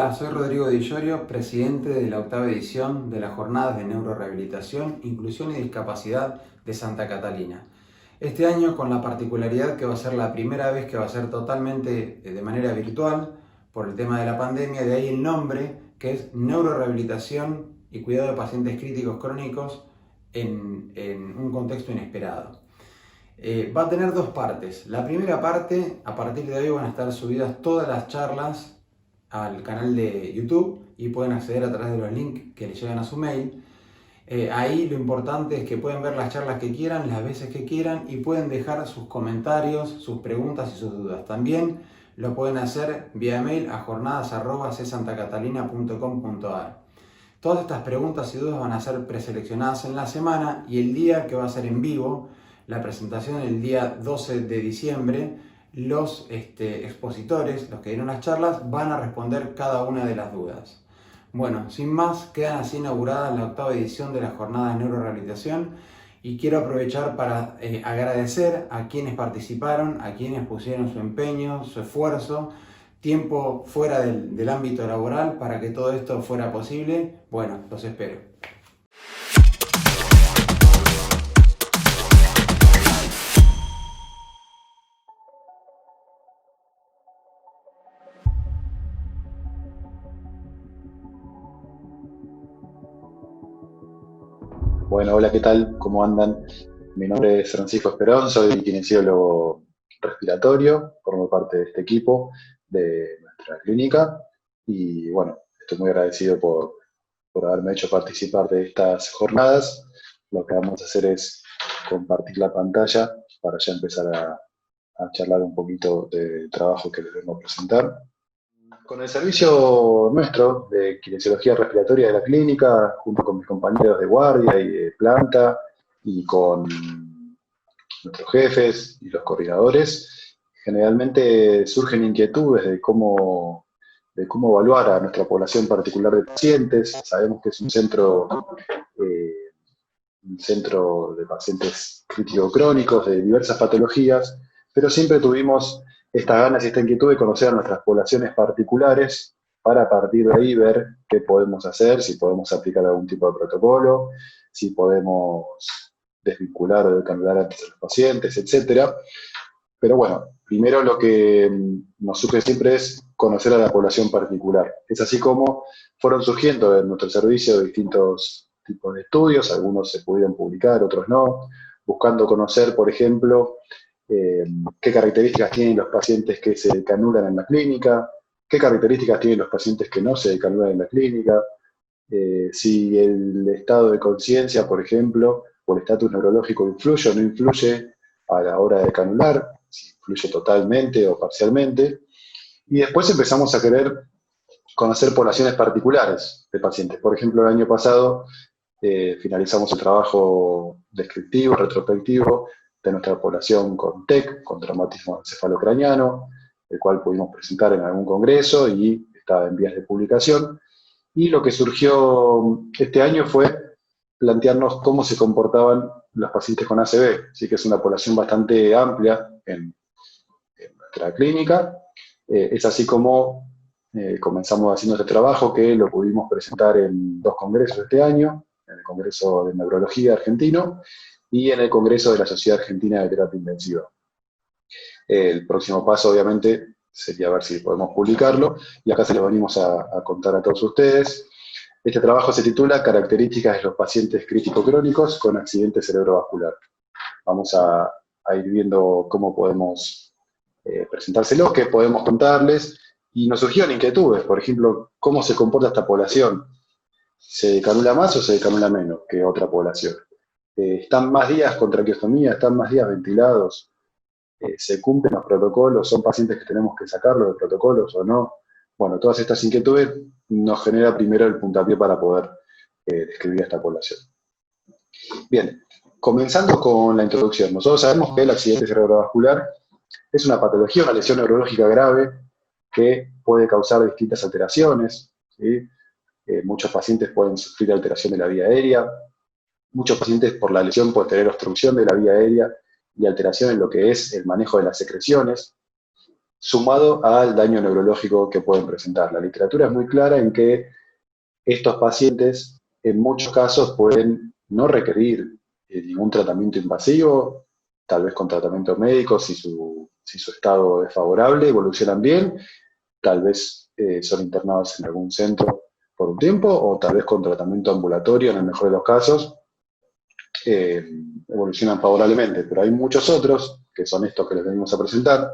Hola, soy Rodrigo Di Llorio, presidente de la octava edición de las Jornadas de Neurorehabilitación, Inclusión y Discapacidad de Santa Catalina. Este año con la particularidad que va a ser la primera vez que va a ser totalmente de manera virtual por el tema de la pandemia, de ahí el nombre que es Neurorehabilitación y Cuidado de Pacientes Críticos Crónicos en un contexto inesperado. Va a tener dos partes. La primera parte, a partir de hoy van a estar subidas todas las charlas al canal de YouTube y pueden acceder a través de los links que les llegan a su mail. Ahí lo importante es que pueden ver las charlas que quieran, las veces que quieran y pueden dejar sus comentarios, sus preguntas y sus dudas. También lo pueden hacer vía mail a jornadas@csantacatalina.com.ar. Todas estas preguntas y dudas van a ser preseleccionadas en la semana y el día que va a ser en vivo, la presentación el día 12 de diciembre, los expositores, los que dieron las charlas, van a responder cada una de las dudas. Bueno, sin más, quedan así inaugurada la octava edición de la Jornada de Neurorehabilitación y quiero aprovechar para agradecer a quienes participaron, a quienes pusieron su empeño, su esfuerzo, tiempo fuera del ámbito laboral para que todo esto fuera posible. Bueno, los espero. Bueno, hola, ¿qué tal? ¿Cómo andan? Mi nombre es Francisco Esperón, soy kinesiólogo respiratorio, formo parte de este equipo de nuestra clínica y bueno, estoy muy agradecido por haberme hecho participar de estas jornadas. Lo que vamos a hacer es compartir la pantalla para ya empezar a charlar un poquito del trabajo que les vengo a presentar. Con el servicio nuestro de kinesiología respiratoria de la clínica, junto con mis compañeros de guardia y de planta, y con nuestros jefes y los coordinadores, generalmente surgen inquietudes de cómo evaluar a nuestra población particular de pacientes. Sabemos que es un centro de pacientes crítico-crónicos de diversas patologías, pero siempre tuvimos esta ganas y esta inquietud de conocer a nuestras poblaciones particulares para a partir de ahí ver qué podemos hacer, si podemos aplicar algún tipo de protocolo, si podemos desvincular o descanular antes a los pacientes, etcétera. Pero bueno, primero lo que nos surge siempre es conocer a la población particular. Es así como fueron surgiendo en nuestro servicio distintos tipos de estudios, algunos se pudieron publicar, otros no, buscando conocer, por ejemplo, qué características tienen los pacientes que se canulan en la clínica, qué características tienen los pacientes que no se canulan en la clínica, si el estado de conciencia, por ejemplo, o el estatus neurológico influye o no influye a la hora de canular, si influye totalmente o parcialmente. Y después empezamos a querer conocer poblaciones particulares de pacientes. Por ejemplo, el año pasado finalizamos el trabajo descriptivo, retrospectivo de nuestra población con TEC, con traumatismo encefalocraniano, el cual pudimos presentar en algún congreso y estaba en vías de publicación. Y lo que surgió este año fue plantearnos cómo se comportaban los pacientes con ACV. Así que es una población bastante amplia en nuestra clínica. Es así como comenzamos haciendo este trabajo que lo pudimos presentar en dos congresos este año, en el Congreso de Neurología argentino y en el Congreso de la Sociedad Argentina de Terapia Intensiva. El próximo paso, obviamente, sería ver si podemos publicarlo, y acá se lo venimos a contar a todos ustedes. Este trabajo se titula Características de los pacientes crítico-crónicos con accidente cerebrovascular. Vamos a ir viendo cómo podemos presentárselo, qué podemos contarles, y nos surgieron inquietudes, por ejemplo, cómo se comporta esta población. ¿Se decanula más o se decanula menos que otra población? ¿Están más días con traqueostomía? ¿Están más días ventilados? ¿Se cumplen los protocolos? ¿Son pacientes que tenemos que sacarlos de protocolos o no? Bueno, todas estas inquietudes nos genera primero el puntapié para poder describir a esta población. Bien, comenzando con la introducción. Nosotros sabemos que el accidente cerebrovascular es una patología, una lesión neurológica grave que puede causar distintas alteraciones, ¿sí? Muchos pacientes pueden sufrir alteración de la vía aérea, muchos pacientes por la lesión pueden tener obstrucción de la vía aérea y alteración en lo que es el manejo de las secreciones. sumado al daño neurológico que pueden presentar. La literatura es muy clara en que estos pacientes en muchos casos pueden no requerir ningún tratamiento invasivo, tal vez con tratamiento médico si su estado es favorable, evolucionan bien, tal vez son internados en algún centro por un tiempo o tal vez con tratamiento ambulatorio en el mejor de los casos, eh, evolucionan favorablemente. Pero hay muchos otros, que son estos que les venimos a presentar,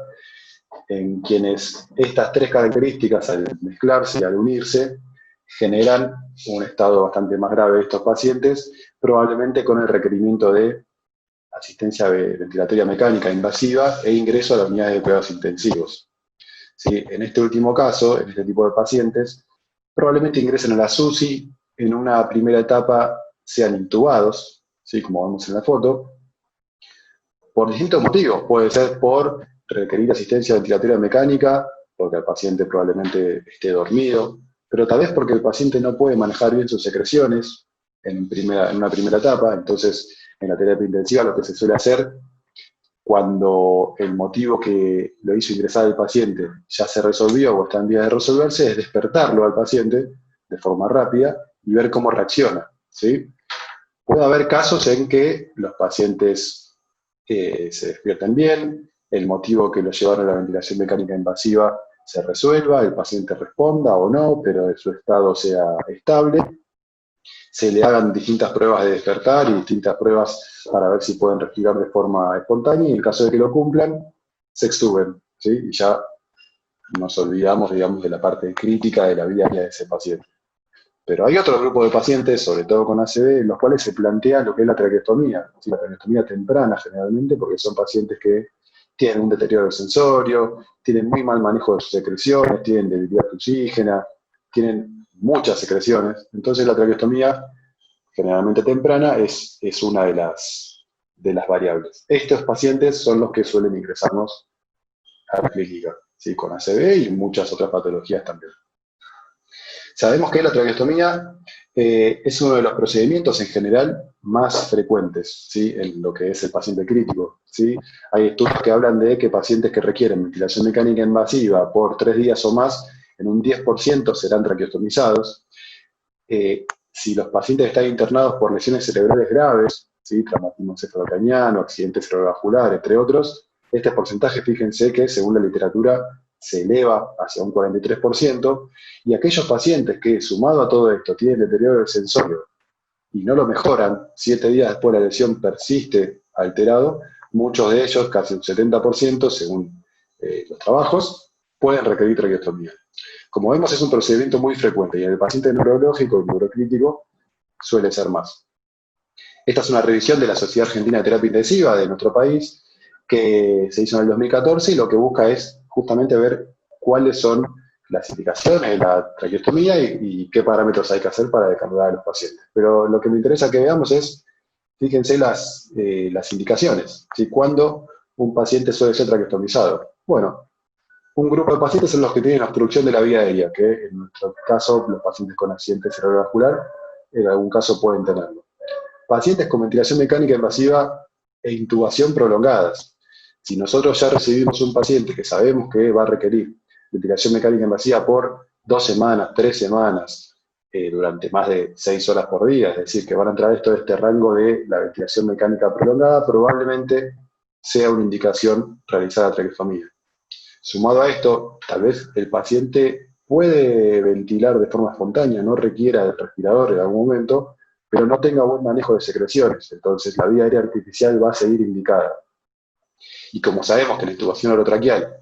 en quienes estas tres características al mezclarse y al unirse generan un estado bastante más grave de estos pacientes, probablemente con el requerimiento de asistencia ventilatoria mecánica invasiva e ingreso a las unidades de cuidados intensivos. ¿Sí? En este último caso, en este tipo de pacientes, probablemente ingresen a la SUSI, en una primera etapa sean intubados, ¿sí? Como vemos en la foto, por distintos motivos. Puede ser por requerir asistencia ventilatoria mecánica, porque el paciente probablemente esté dormido, pero tal vez porque el paciente no puede manejar bien sus secreciones en una primera etapa. Entonces, en la terapia intensiva lo que se suele hacer cuando el motivo que lo hizo ingresar al paciente ya se resolvió o está en vía de resolverse es despertarlo al paciente de forma rápida y ver cómo reacciona, ¿sí? Puede haber casos en que los pacientes se despierten bien, el motivo que lo llevaron a la ventilación mecánica invasiva se resuelva, el paciente responda o no, pero su estado sea estable, se le hagan distintas pruebas de despertar y distintas pruebas para ver si pueden respirar de forma espontánea, y en caso de que lo cumplan, se extuben, ¿sí? Y ya nos olvidamos, digamos, de la parte crítica de la vida de ese paciente. Pero hay otro grupo de pacientes, sobre todo con ACV, en los cuales se plantea lo que es la traqueostomía, ¿sí? La traqueostomía temprana generalmente, porque son pacientes que tienen un deterioro sensorio, tienen muy mal manejo de sus secreciones, tienen debilidad oxígena, tienen muchas secreciones. Entonces la traqueostomía, generalmente temprana, es una de las variables. Estos pacientes son los que suelen ingresarnos a la clínica, ¿sí? Con ACV y muchas otras patologías también. Sabemos que la traqueostomía es uno de los procedimientos en general más frecuentes, ¿sí? En lo que es el paciente crítico, ¿sí? Hay estudios que hablan de que pacientes que requieren ventilación mecánica invasiva por 3 días o más, en un 10% serán traqueostomizados. Si los pacientes están internados por lesiones cerebrales graves, ¿sí? Traumatismo encefalocraniano, accidente cerebrovascular, entre otros, este porcentaje, fíjense que según la literatura, se eleva hacia un 43%, y aquellos pacientes que, sumado a todo esto, tienen deterioro del sensorio y no lo mejoran, 7 días después la lesión persiste alterado, muchos de ellos, casi un 70%, según los trabajos, pueden requerir traqueostomía. Como vemos, es un procedimiento muy frecuente y en el paciente neurológico y neurocrítico suele ser más. Esta es una revisión de la Sociedad Argentina de Terapia Intensiva de nuestro país, que se hizo en el 2014 y lo que busca es justamente ver cuáles son las indicaciones de la traqueostomía y qué parámetros hay que hacer para decantar a los pacientes. Pero lo que me interesa que veamos es, fíjense las indicaciones, ¿sí? ¿Cuándo un paciente suele ser traqueostomizado? Bueno, un grupo de pacientes son los que tienen obstrucción de la vía aérea, que en nuestro caso los pacientes con accidente cerebrovascular en algún caso pueden tenerlo. Pacientes con ventilación mecánica invasiva e intubación prolongadas. Si nosotros ya recibimos un paciente que sabemos que va a requerir ventilación mecánica invasiva por 2 semanas, 3 semanas, durante más de 6 horas por día, es decir, que van a entrar esto de este rango de la ventilación mecánica prolongada, probablemente sea una indicación realizar la traqueostomía. Sumado a esto, tal vez el paciente puede ventilar de forma espontánea, no requiera del respirador en algún momento, pero no tenga buen manejo de secreciones. Entonces, la vía aérea artificial va a seguir indicada. Y como sabemos que la intubación orotraqueal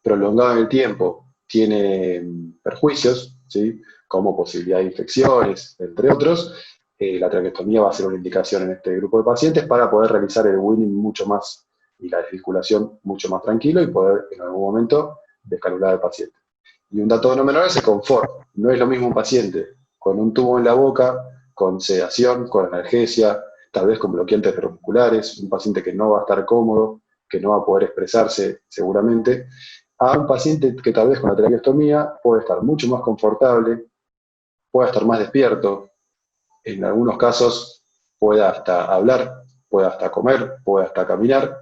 prolongada en el tiempo tiene perjuicios, ¿sí? Como posibilidad de infecciones, entre otros, la traqueostomía va a ser una indicación en este grupo de pacientes para poder realizar el weaning mucho más y la desvinculación mucho más tranquilo y poder en algún momento descanular al paciente. Y un dato no menor es el confort. No es lo mismo un paciente con un tubo en la boca, con sedación, con analgesia, tal vez con bloqueantes neuromusculares, un paciente que no va a estar cómodo, que no va a poder expresarse seguramente, a un paciente que tal vez con la traqueostomía puede estar mucho más confortable, pueda estar más despierto, en algunos casos pueda hasta hablar, pueda hasta comer, pueda hasta caminar,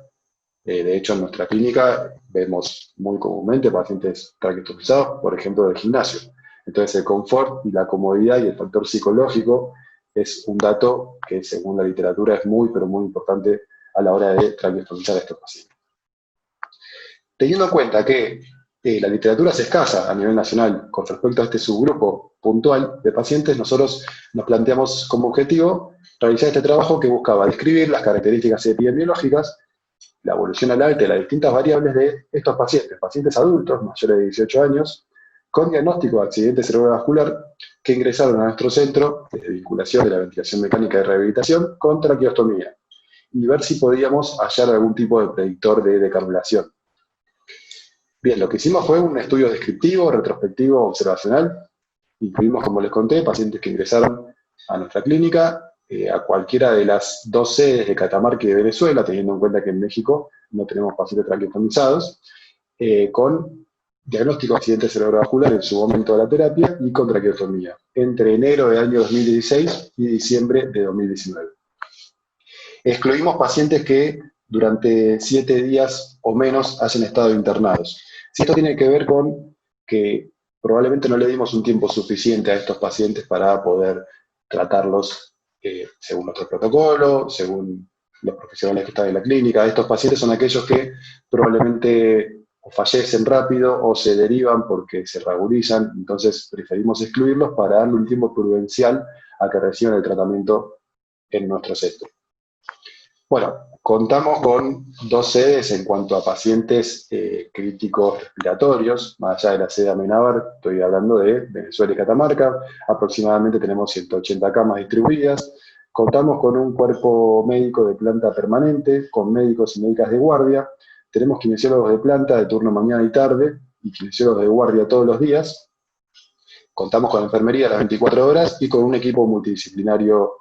De hecho, en nuestra clínica vemos muy comúnmente pacientes traqueostomizados, por ejemplo, del gimnasio. Entonces, el confort y la comodidad y el factor psicológico es un dato que, según la literatura, es muy, pero muy importante a la hora de traqueostomizar a estos pacientes. Teniendo en cuenta que la literatura es escasa a nivel nacional con respecto a este subgrupo puntual de pacientes, nosotros nos planteamos como objetivo realizar este trabajo que buscaba describir las características epidemiológicas, la evolución al alta de las distintas variables de estos pacientes, pacientes adultos mayores de 18 años, con diagnóstico de accidente cerebrovascular, que ingresaron a nuestro centro de vinculación de la ventilación mecánica de rehabilitación con traqueostomía, y ver si podíamos hallar algún tipo de predictor de decanulación. Bien, lo que hicimos fue un estudio descriptivo, retrospectivo, observacional. Incluimos, como les conté, pacientes que ingresaron a nuestra clínica, a cualquiera de las 2 sedes de Catamarca y de Venezuela, teniendo en cuenta que en México no tenemos pacientes traqueostomizados, con diagnóstico de accidente cerebrovascular en su momento de la terapia y con traqueostomía, entre enero del año 2016 y diciembre de 2019. Excluimos pacientes que durante 7 días o menos hayan estado internados. Si esto tiene que ver con que probablemente no le dimos un tiempo suficiente a estos pacientes para poder tratarlos según nuestro protocolo, según los profesionales que están en la clínica. Estos pacientes son aquellos que probablemente o fallecen rápido o se derivan porque se regulizan, entonces preferimos excluirlos para darle un tiempo prudencial a que reciban el tratamiento en nuestro centro. Bueno, contamos con 2 sedes en cuanto a pacientes críticos respiratorios, más allá de la sede Amenábar, estoy hablando de Venezuela y Catamarca, aproximadamente tenemos 180 camas distribuidas, contamos con un cuerpo médico de planta permanente, con médicos y médicas de guardia, tenemos kinesiólogos de planta de turno mañana y tarde, y kinesiólogos de guardia todos los días, contamos con enfermería a las 24 horas y con un equipo multidisciplinario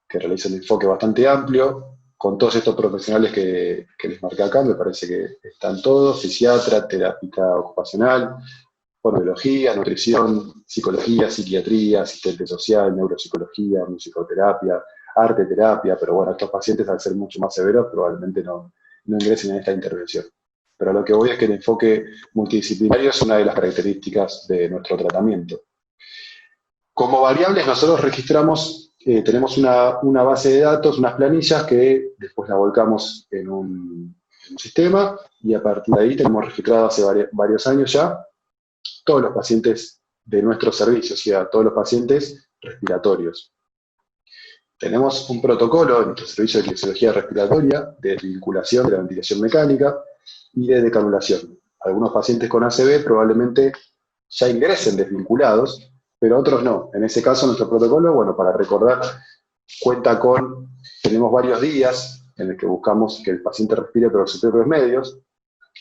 que realiza un enfoque bastante amplio, con todos estos profesionales que les marqué acá, me parece que están todos: fisiatra, terapeuta ocupacional, fonobiología, nutrición, psicología, psiquiatría, asistente social, neuropsicología, musicoterapia, arte terapia, pero bueno, estos pacientes, al ser mucho más severos, probablemente no ingresen en esta intervención. Pero lo que voy es que el enfoque multidisciplinario es una de las características de nuestro tratamiento. Como variables nosotros registramos, tenemos una base de datos, unas planillas que después la volcamos en un sistema, y a partir de ahí tenemos registrado hace varios años ya todos los pacientes de nuestro servicio, o sea, todos los pacientes respiratorios. Tenemos un protocolo en nuestro servicio de kinesiología respiratoria, de vinculación de la ventilación mecánica y de decanulación. Algunos pacientes con ACV probablemente ya ingresen desvinculados, pero otros no. En ese caso, nuestro protocolo, bueno, para recordar, tenemos varios días en el que buscamos que el paciente respire por sus propios medios.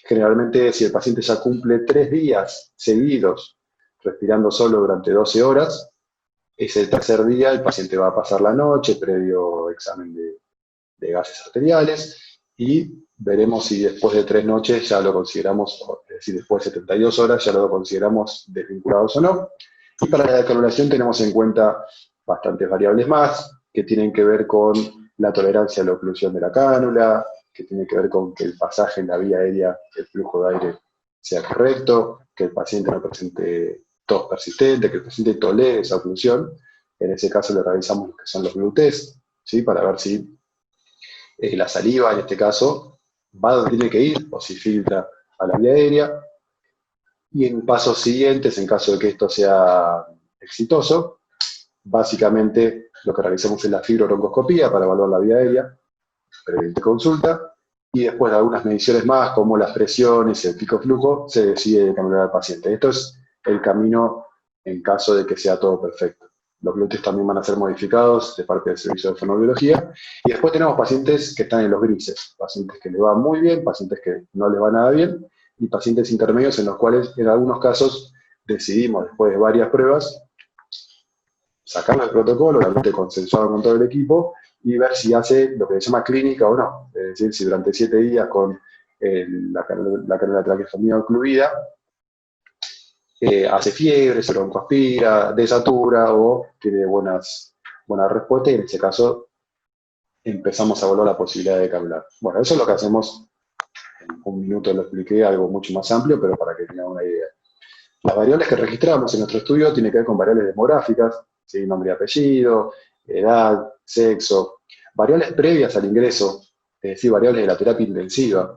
Generalmente, si el paciente ya cumple 3 días seguidos respirando solo durante 12 horas, ese tercer día el paciente va a pasar la noche previo examen de gases arteriales, y veremos si después de 3 noches ya lo consideramos, es decir, después de 72 horas ya lo consideramos desvinculados o no. Y para la decanulación tenemos en cuenta bastantes variables más, que tienen que ver con la tolerancia a la oclusión de la cánula, que tiene que ver con que el pasaje en la vía aérea, el flujo de aire sea correcto, que el paciente no presente tos persistente, que el paciente tolere esa oclusión. En ese caso le realizamos lo que son los Blue Test, ¿sí? Para ver si la saliva, en este caso, va donde tiene que ir o si filtra a la vía aérea. Y en pasos siguientes, en caso de que esto sea exitoso, básicamente lo que realizamos es la fibrobroncoscopía para evaluar la vía aérea, previa consulta, y después de algunas mediciones más, como las presiones y el pico flujo, se decide decanular al paciente. Esto es el camino en caso de que sea todo perfecto. Los glúteos también van a ser modificados de parte del servicio de fonobiología, y después tenemos pacientes que están en los grises, pacientes que les va muy bien, pacientes que no les va nada bien, y pacientes intermedios en los cuales en algunos casos decidimos, después de varias pruebas, sacarlo del protocolo, obviamente consensuado con todo el equipo, y ver si hace lo que se llama clínica o no. Es decir, si durante 7 días con la canula de traqueostomía ocluida, hace fiebre, se broncoaspira, desatura o tiene buenas respuestas, y en ese caso empezamos a evaluar la posibilidad de canular. Bueno, eso es lo que hacemos En un minuto lo expliqué, algo mucho más amplio, pero para que tengan una idea. Las variables que registramos en nuestro estudio tienen que ver con variables demográficas, ¿sí? Nombre y apellido, edad, sexo, variables previas al ingreso, es decir, variables de la terapia intensiva.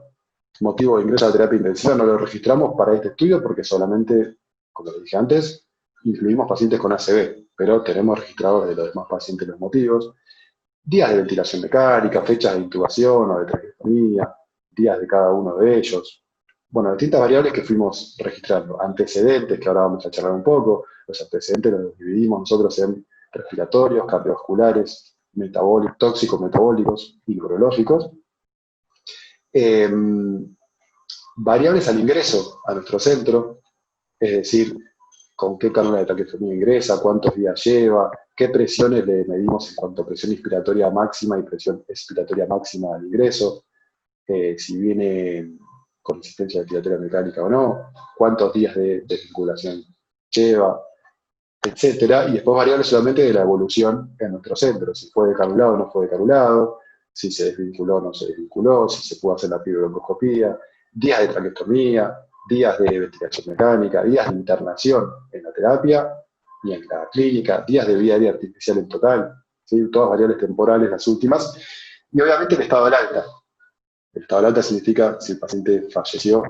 Motivo de ingreso a la terapia intensiva no lo registramos para este estudio porque solamente, como lo dije antes, incluimos pacientes con ACV, pero tenemos registrados de los demás pacientes los motivos. Días de ventilación mecánica, fechas de intubación o de traqueotomía, días de cada uno de ellos. Bueno, distintas variables que fuimos registrando. Antecedentes, que ahora vamos a charlar un poco. Los antecedentes los dividimos nosotros en respiratorios, cardiovasculares, metabólicos, tóxicos, metabólicos y neurológicos. Eh, Variables al ingreso a nuestro centro, es decir, con qué cánula de traqueotomía ingresa, cuántos días lleva, qué presiones le medimos en cuanto a presión inspiratoria máxima y presión expiratoria máxima al ingreso, si viene con resistencia respiratoria mecánica o no, cuántos días de desvinculación lleva, etcétera, y después variables solamente de la evolución en nuestro centro, si fue decanulado o no fue decanulado, si se desvinculó o no se desvinculó, si se pudo hacer la pielobroncoscopía, días de traqueotomía, días de ventilación mecánica, días de internación en la terapia y en la clínica, días de vida aérea artificial en total, ¿sí? Todas variables temporales las últimas, y obviamente el estado del alta. El estado del alta significa si el paciente falleció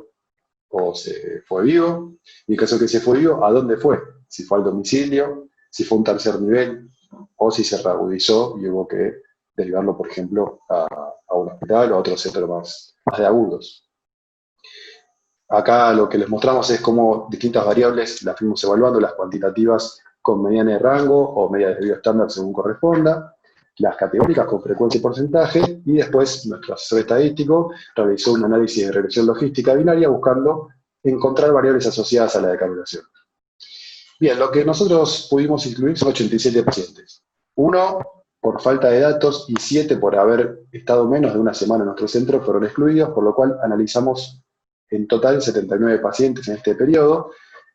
o se fue vivo, y en caso de que se fue vivo, ¿a dónde fue? Si fue al domicilio, si fue un tercer nivel, o si se reagudizó y hubo que derivarlo, por ejemplo, a un hospital o a otro centro más de agudos. Acá lo que les mostramos es cómo distintas variables las fuimos evaluando, las cuantitativas con mediana de rango o media de desvío estándar según corresponda, las categóricas con frecuencia y porcentaje, y después nuestro asesor estadístico realizó un análisis de regresión logística binaria buscando encontrar variables asociadas a la decanulación. Bien, lo que nosotros pudimos incluir son 87 pacientes. 1 por falta de datos y 7 por haber estado menos de una semana en nuestro centro fueron excluidos, por lo cual analizamos en total 79 pacientes en este periodo.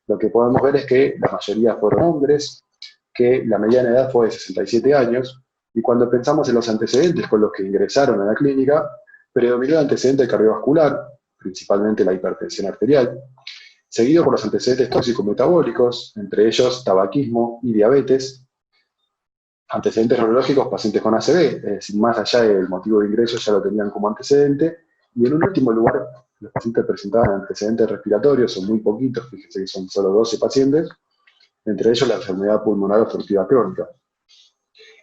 Lo que podemos ver es que la mayoría fueron hombres, que la mediana edad fue de 67 años, y cuando pensamos en los antecedentes con los que ingresaron a la clínica, predominó el antecedente cardiovascular, principalmente la hipertensión arterial, seguido por los antecedentes tóxico-metabólicos, entre ellos tabaquismo y diabetes, antecedentes neurológicos, pacientes con ACV, es decir, más allá del motivo de ingreso ya lo tenían como antecedente, y en un último lugar, los pacientes presentaban antecedentes respiratorios, son muy poquitos, fíjense que son solo 12 pacientes, entre ellos la enfermedad pulmonar obstructiva crónica.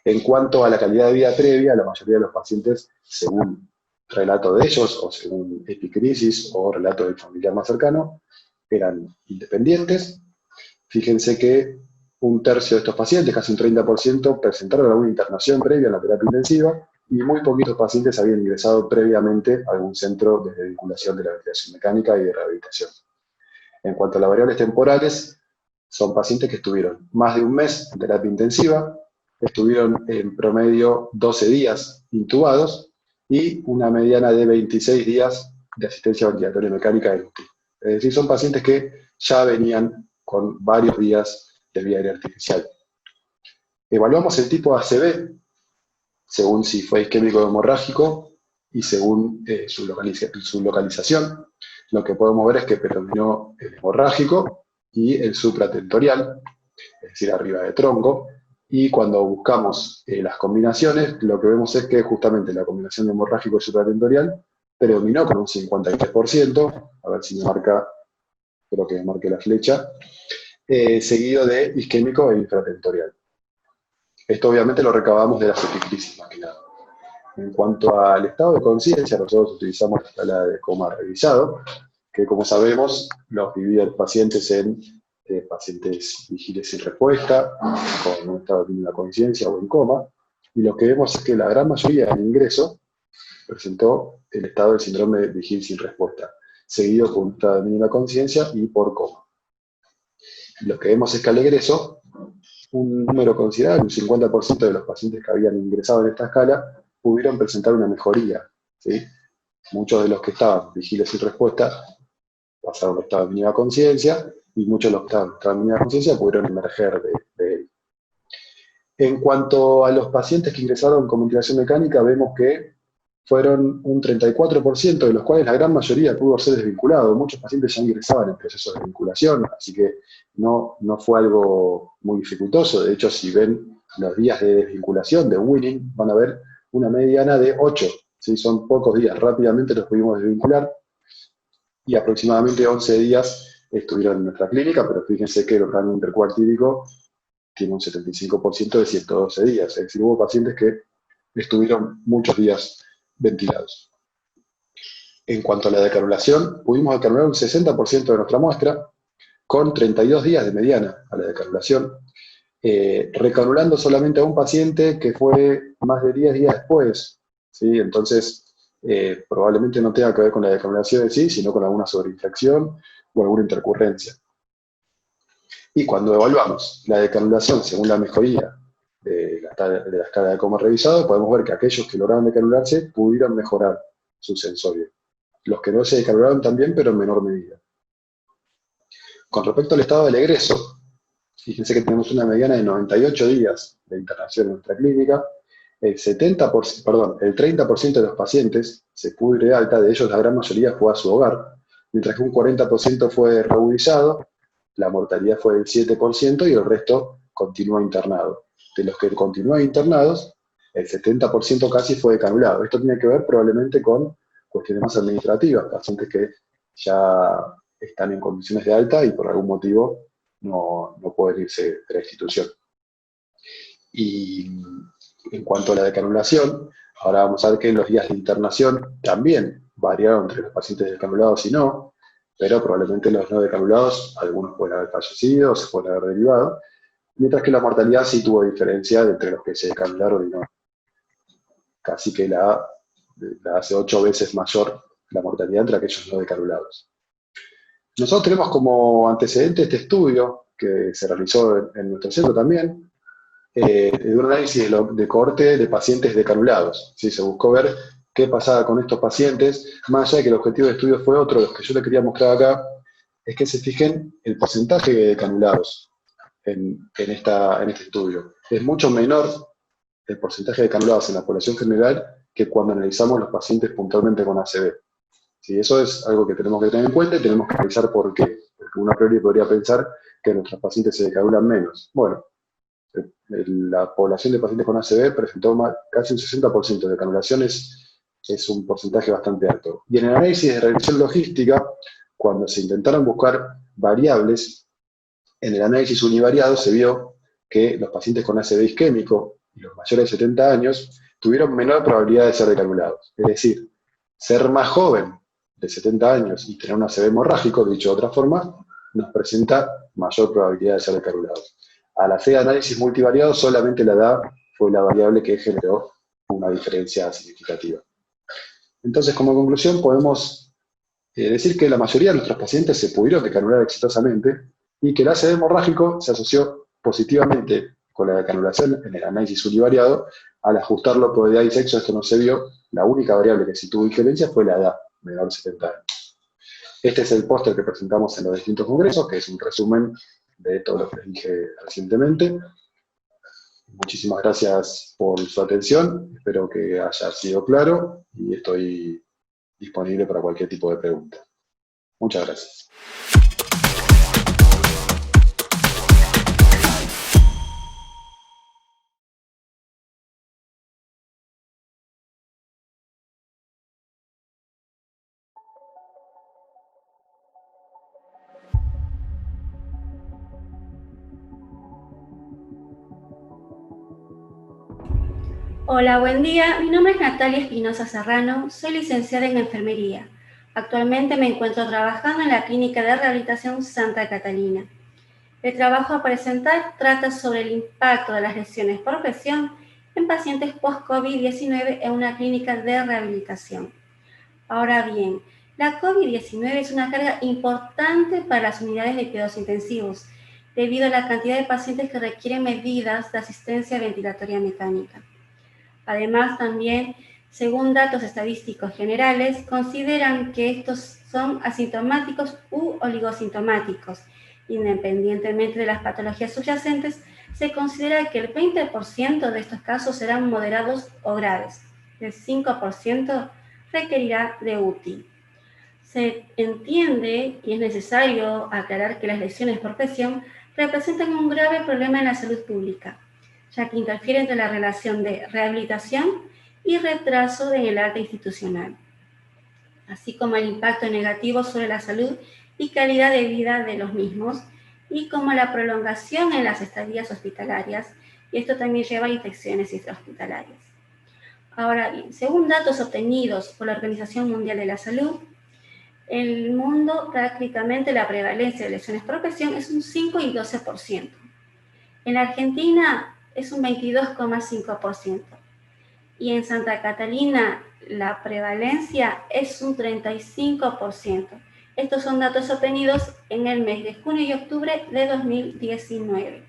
En cuanto a la calidad de vida previa, la mayoría de los pacientes, según relato de ellos, o según epicrisis o relato del familiar más cercano, eran independientes. Fíjense que un tercio de estos pacientes, casi un 30%, presentaron alguna internación previa en la terapia intensiva y muy poquitos pacientes habían ingresado previamente a algún centro de desvinculación de la ventilación mecánica y de rehabilitación. En cuanto a las variables temporales, son pacientes que estuvieron más de un mes en terapia intensiva, estuvieron en promedio 12 días intubados y una mediana de 26 días de asistencia ventilatoria mecánica en UTI. Es decir, son pacientes que ya venían con varios días de vía aérea artificial. Evaluamos el tipo de ACV según si fue isquémico o hemorrágico y según su localización. Lo que podemos ver es que predominó el hemorrágico y el supratentorial, es decir, arriba de tronco, y cuando buscamos las combinaciones, lo que vemos es que justamente la combinación de hemorrágico y supratentorial predominó con un 53%, a ver si me marca, creo que me marque la flecha, seguido de isquémico e infratentorial. Esto obviamente lo recabamos de las epicrisis más que nada. En cuanto al estado de conciencia, nosotros utilizamos la escala de coma revisado, que como sabemos los divide pacientes en pacientes vigiles sin respuesta, con un estado de mínima conciencia o en coma, y lo que vemos es que la gran mayoría del ingreso presentó el estado del síndrome de vigil sin respuesta, seguido por un estado de mínima conciencia y por coma. Lo que vemos es que al egreso, un número considerable, un 50% de los pacientes que habían ingresado en esta escala, pudieron presentar una mejoría, ¿sí? Muchos de los que estaban vigiles sin respuesta pasaron a estado de mínima conciencia, y muchos de los que estaban en estado de mínima conciencia pudieron emerger de él. En cuanto a los pacientes que ingresaron con ventilación mecánica, vemos que fueron un 34%, de los cuales la gran mayoría pudo ser desvinculado. Muchos pacientes ya ingresaban en procesos de vinculación, así que no fue algo muy dificultoso. De hecho, si ven los días de desvinculación, de weaning, van a ver una mediana de 8. ¿Sí? Son pocos días, rápidamente los pudimos desvincular y aproximadamente 11 días estuvieron en nuestra clínica, pero fíjense que el rango intercuartílico tiene un 75% de 112 días. Es decir, hubo pacientes que estuvieron muchos días ventilados. En cuanto a la decanulación, pudimos decanular un 60% de nuestra muestra, con 32 días de mediana a la decanulación, recanulando solamente a un paciente que fue más de 10 días después. ¿Sí? Entonces, probablemente no tenga que ver con la decanulación en sí, sino con alguna sobreinfección o alguna intercurrencia. Y cuando evaluamos la decanulación según la mejoría de la escala de coma revisado, podemos ver que aquellos que lograron decanularse pudieron mejorar su sensorio. Los que no se decanularon también, pero en menor medida. Con respecto al estado del egreso, fíjense que tenemos una mediana de 98 días de internación en nuestra clínica. El 30% de los pacientes se pudo ir de alta, de ellos la gran mayoría fue a su hogar, mientras que un 40% fue reubicado, la mortalidad fue del 7% y el resto continúa internado. De los que continúan internados, el 70% casi fue decanulado. Esto tiene que ver probablemente con cuestiones más administrativas, pacientes que ya están en condiciones de alta y por algún motivo no pueden irse de la institución. Y en cuanto a la decanulación, ahora vamos a ver que los días de internación también variaron entre los pacientes decanulados y no, pero probablemente los no decanulados, algunos pueden haber fallecido, se pueden haber derivado, mientras que la mortalidad sí tuvo diferencia entre los que se decanularon y no. Casi que la hace 8 veces mayor la mortalidad entre aquellos no decanulados. Nosotros tenemos como antecedente este estudio que se realizó en nuestro centro también, de un análisis de cohorte de pacientes decanulados. ¿Sí? Se buscó ver qué pasaba con estos pacientes, más allá de que el objetivo del estudio fue otro. Lo que yo les quería mostrar acá es que se fijen el porcentaje de decanulados en este estudio. Es mucho menor el porcentaje de decanulados en la población general que cuando analizamos los pacientes puntualmente con ACV. ¿Sí? Eso es algo que tenemos que tener en cuenta y tenemos que analizar por qué. Porque uno a priori podría pensar que nuestros pacientes se decanulan menos. Bueno, la población de pacientes con ACV presentó casi un 60% de decanulaciones, es un porcentaje bastante alto. Y en el análisis de regresión logística, cuando se intentaron buscar variables, en el análisis univariado se vio que los pacientes con ACV isquémico y los mayores de 70 años tuvieron menor probabilidad de ser decanulados. Es decir, ser más joven de 70 años y tener un ACV hemorrágico, dicho de otra forma, nos presenta mayor probabilidad de ser decanulados. Al hacer análisis multivariado, solamente la edad fue la variable que generó una diferencia significativa. Entonces, como conclusión, podemos decir que la mayoría de nuestros pacientes se pudieron decanular exitosamente y que el ACV hemorrágico se asoció positivamente con la decanulación en el análisis univariado. Al ajustarlo por edad y sexo, esto no se vio. La única variable que sí tuvo injerencia fue la edad, menor de 70 años. Este es el póster que presentamos en los distintos congresos, que es un resumen de todo lo que les dije recientemente. Muchísimas gracias por su atención, espero que haya sido claro y estoy disponible para cualquier tipo de pregunta. Muchas gracias. Hola, buen día. Mi nombre es Natalia Espinosa Serrano, soy licenciada en enfermería. Actualmente me encuentro trabajando en la Clínica de Rehabilitación Santa Catalina. El trabajo a presentar trata sobre el impacto de las lesiones por presión en pacientes post-COVID-19 en una clínica de rehabilitación. Ahora bien, la COVID-19 es una carga importante para las unidades de cuidados intensivos, debido a la cantidad de pacientes que requieren medidas de asistencia ventilatoria mecánica. Además, también, según datos estadísticos generales, consideran que estos son asintomáticos u oligosintomáticos. Independientemente de las patologías subyacentes, se considera que el 20% de estos casos serán moderados o graves. el 5% requerirá de UTI. Se entiende y es necesario aclarar que las lesiones por presión representan un grave problema en la salud pública, ya que interfieren entre la relación de rehabilitación y retraso en el alta institucional, así como el impacto negativo sobre la salud y calidad de vida de los mismos, y como la prolongación en las estadías hospitalarias, y esto también lleva a infecciones intrahospitalarias. Ahora bien, según datos obtenidos por la Organización Mundial de la Salud, en el mundo prácticamente la prevalencia de lesiones por presión es un 5 y 12%. En la Argentina es un 22,5%. Y en Santa Catalina la prevalencia es un 35%. Estos son datos obtenidos en el mes de junio y octubre de 2019.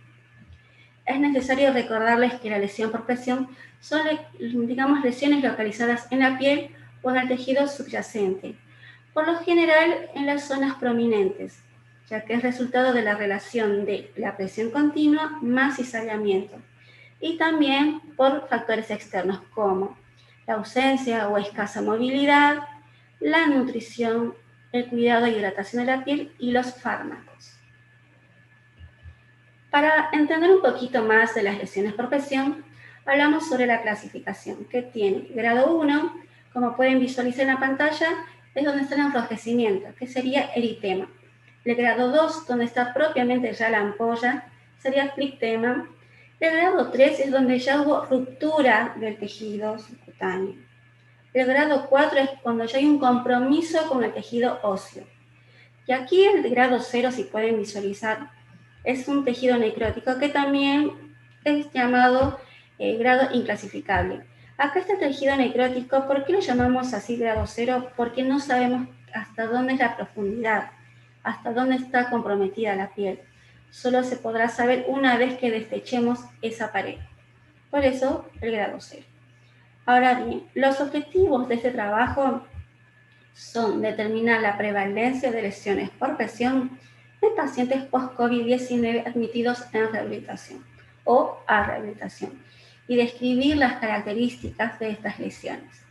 Es necesario recordarles que la lesión por presión son, digamos, lesiones localizadas en la piel o en el tejido subyacente, por lo general en las zonas prominentes, ya que es resultado de la relación de la presión continua más cizallamiento, y también por factores externos como la ausencia o escasa movilidad, la nutrición, el cuidado y hidratación de la piel y los fármacos. Para entender un poquito más de las lesiones por presión, hablamos sobre la clasificación, que tiene grado 1, como pueden visualizar en la pantalla, es donde está el enrojecimiento, que sería eritema. El grado 2, donde está propiamente ya la ampolla, sería flictema. El grado 3 es donde ya hubo ruptura del tejido subcutáneo. El grado 4 es cuando ya hay un compromiso con el tejido óseo. Y aquí el grado 0, si pueden visualizar, es un tejido necrótico que también es llamado grado inclasificable. Acá este tejido necrótico, ¿por qué lo llamamos así grado 0? Porque no sabemos hasta dónde es la profundidad, hasta dónde está comprometida la piel. Solo se podrá saber una vez que destechemos esa pared. Por eso, el grado 0. Ahora bien, los objetivos de este trabajo son determinar la prevalencia de lesiones por presión en pacientes post-COVID-19 admitidos en rehabilitación o a rehabilitación y describir las características de estas lesiones.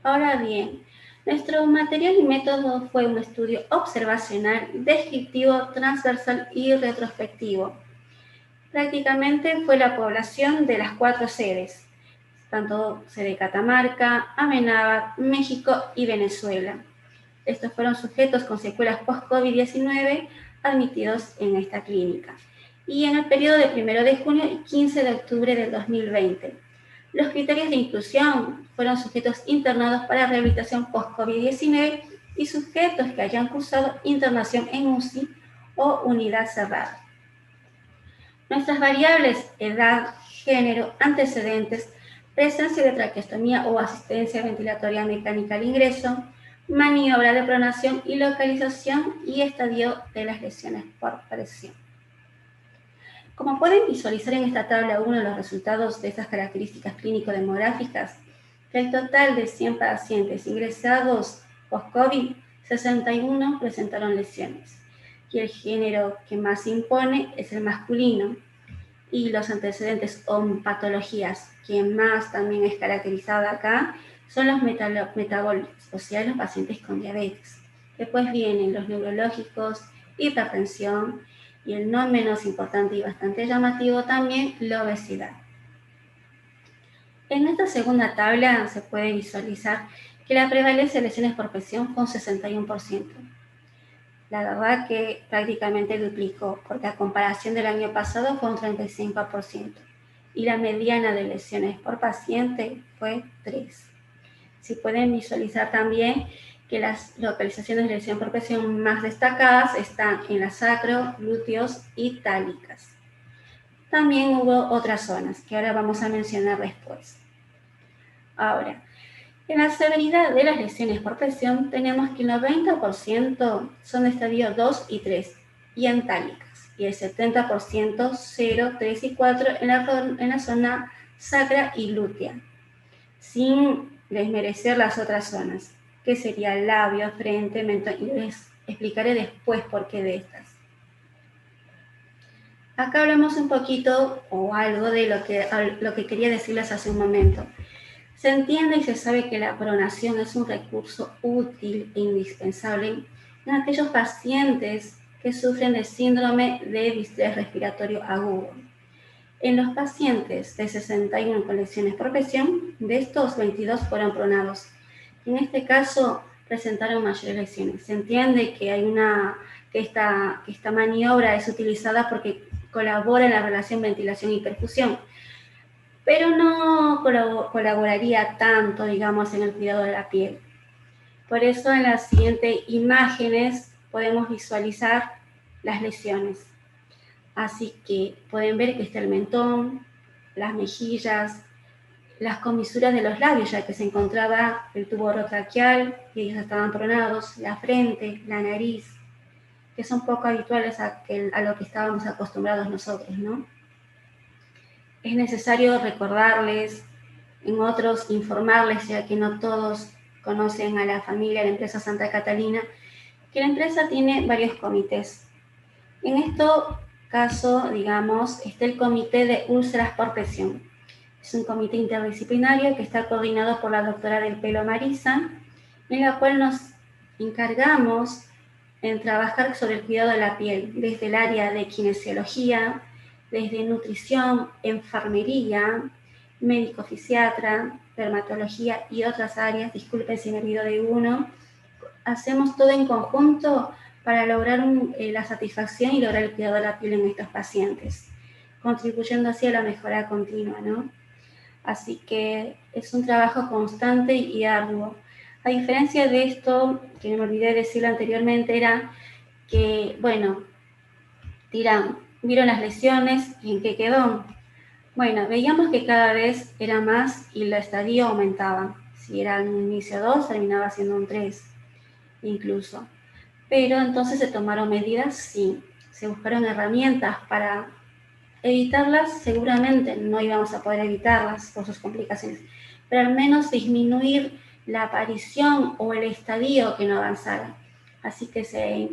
Ahora bien, nuestro material y método fue un estudio observacional, descriptivo, transversal y retrospectivo. Prácticamente fue la población de las 4 sedes, tanto sede Catamarca, Amenábar, México y Venezuela. Estos fueron sujetos con secuelas post-COVID-19 admitidos en esta clínica. Y en el periodo de 1 de junio y 15 de octubre del 2020. Los criterios de inclusión fueron sujetos internados para rehabilitación post-COVID-19 y sujetos que hayan cursado internación en UCI o unidad cerrada. Nuestras variables, edad, género, antecedentes, presencia de traqueostomía o asistencia ventilatoria mecánica al ingreso, maniobra de pronación y localización y estadio de las lesiones por presión. Como pueden visualizar en esta tabla 1 los resultados de estas características clínico-demográficas, que el total de 100 pacientes ingresados post-COVID, 61 presentaron lesiones, y el género que más impone es el masculino, y los antecedentes o patologías que más también es caracterizada acá son los metabólicos, o sea, los pacientes con diabetes. Después vienen los neurológicos, hipertensión, y el no menos importante y bastante llamativo también, la obesidad. En esta segunda tabla se puede visualizar que la prevalencia de lesiones por presión fue un 61%. La verdad que prácticamente duplicó, porque a comparación del año pasado fue un 35%. Y la mediana de lesiones por paciente fue 3. Si pueden visualizar también que las localizaciones de lesión por presión más destacadas están en las sacro, glúteos y tálicas. También hubo otras zonas que ahora vamos a mencionar después. Ahora, en la severidad de las lesiones por presión tenemos que el 90% son de estadio 2 y 3 y en tálicas, y el 70% 0, 3 y 4 en la zona sacra y glútea, sin desmerecer las otras zonas, que sería labio, frente, mentón, y les explicaré después por qué de estas. Acá hablamos un poquito o algo de lo que quería decirles hace un momento. Se entiende y se sabe que la pronación es un recurso útil e indispensable en aquellos pacientes que sufren de síndrome de distrés respiratorio agudo. En los pacientes de 61 con lesiones por presión, de estos 22 fueron pronados. En este caso presentaron mayores lesiones. Se entiende que esta maniobra es utilizada porque colabora en la relación ventilación y perfusión, pero no colaboraría tanto, digamos, en el cuidado de la piel. Por eso en las siguientes imágenes podemos visualizar las lesiones. Así que pueden ver que está el mentón, las mejillas, las comisuras de los labios, ya que se encontraba el tubo orotraqueal y ellos estaban pronados, la frente, la nariz, que son poco habituales a lo que estábamos acostumbrados nosotros, ¿no? Es necesario recordarles, en otros informarles, ya que no todos conocen a la familia de la empresa Santa Catalina, que la empresa tiene varios comités. En este caso, digamos, está el comité de úlceras por presión. Es un comité interdisciplinario que está coordinado por la doctora del pelo Marisa, en la cual nos encargamos en trabajar sobre el cuidado de la piel, desde el área de kinesiología, desde nutrición, enfermería, médico fisiatra, dermatología y otras áreas. Disculpen si me olvido de uno. Hacemos todo en conjunto para lograr la satisfacción y lograr el cuidado de la piel en estos pacientes, contribuyendo así a la mejora continua, ¿no? Así que es un trabajo constante y arduo. A diferencia de esto, que me olvidé de decirlo anteriormente, era que, bueno, vieron las lesiones y en qué quedó. Bueno, veíamos que cada vez era más y el estadio aumentaba. Si era un inicio 2, terminaba siendo un 3, incluso. Pero entonces se tomaron medidas, sí. Se buscaron herramientas para evitarlas. Seguramente no íbamos a poder evitarlas por sus complicaciones, pero al menos disminuir la aparición o el estadio que no avanzara. Así que se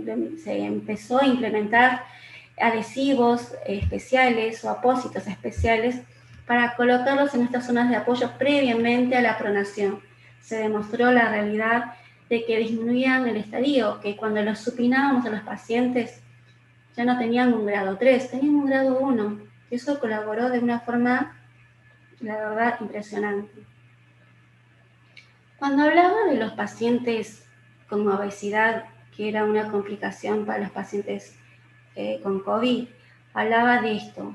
empezó a implementar adhesivos especiales o apósitos especiales para colocarlos en estas zonas de apoyo previamente a la pronación. Se demostró la realidad de que disminuían el estadio, que cuando los supinábamos a los pacientes ya no tenían un grado 3, tenían un grado 1. Eso colaboró de una forma, la verdad, impresionante. Cuando hablaba de los pacientes con obesidad, que era una complicación para los pacientes con COVID, hablaba de esto,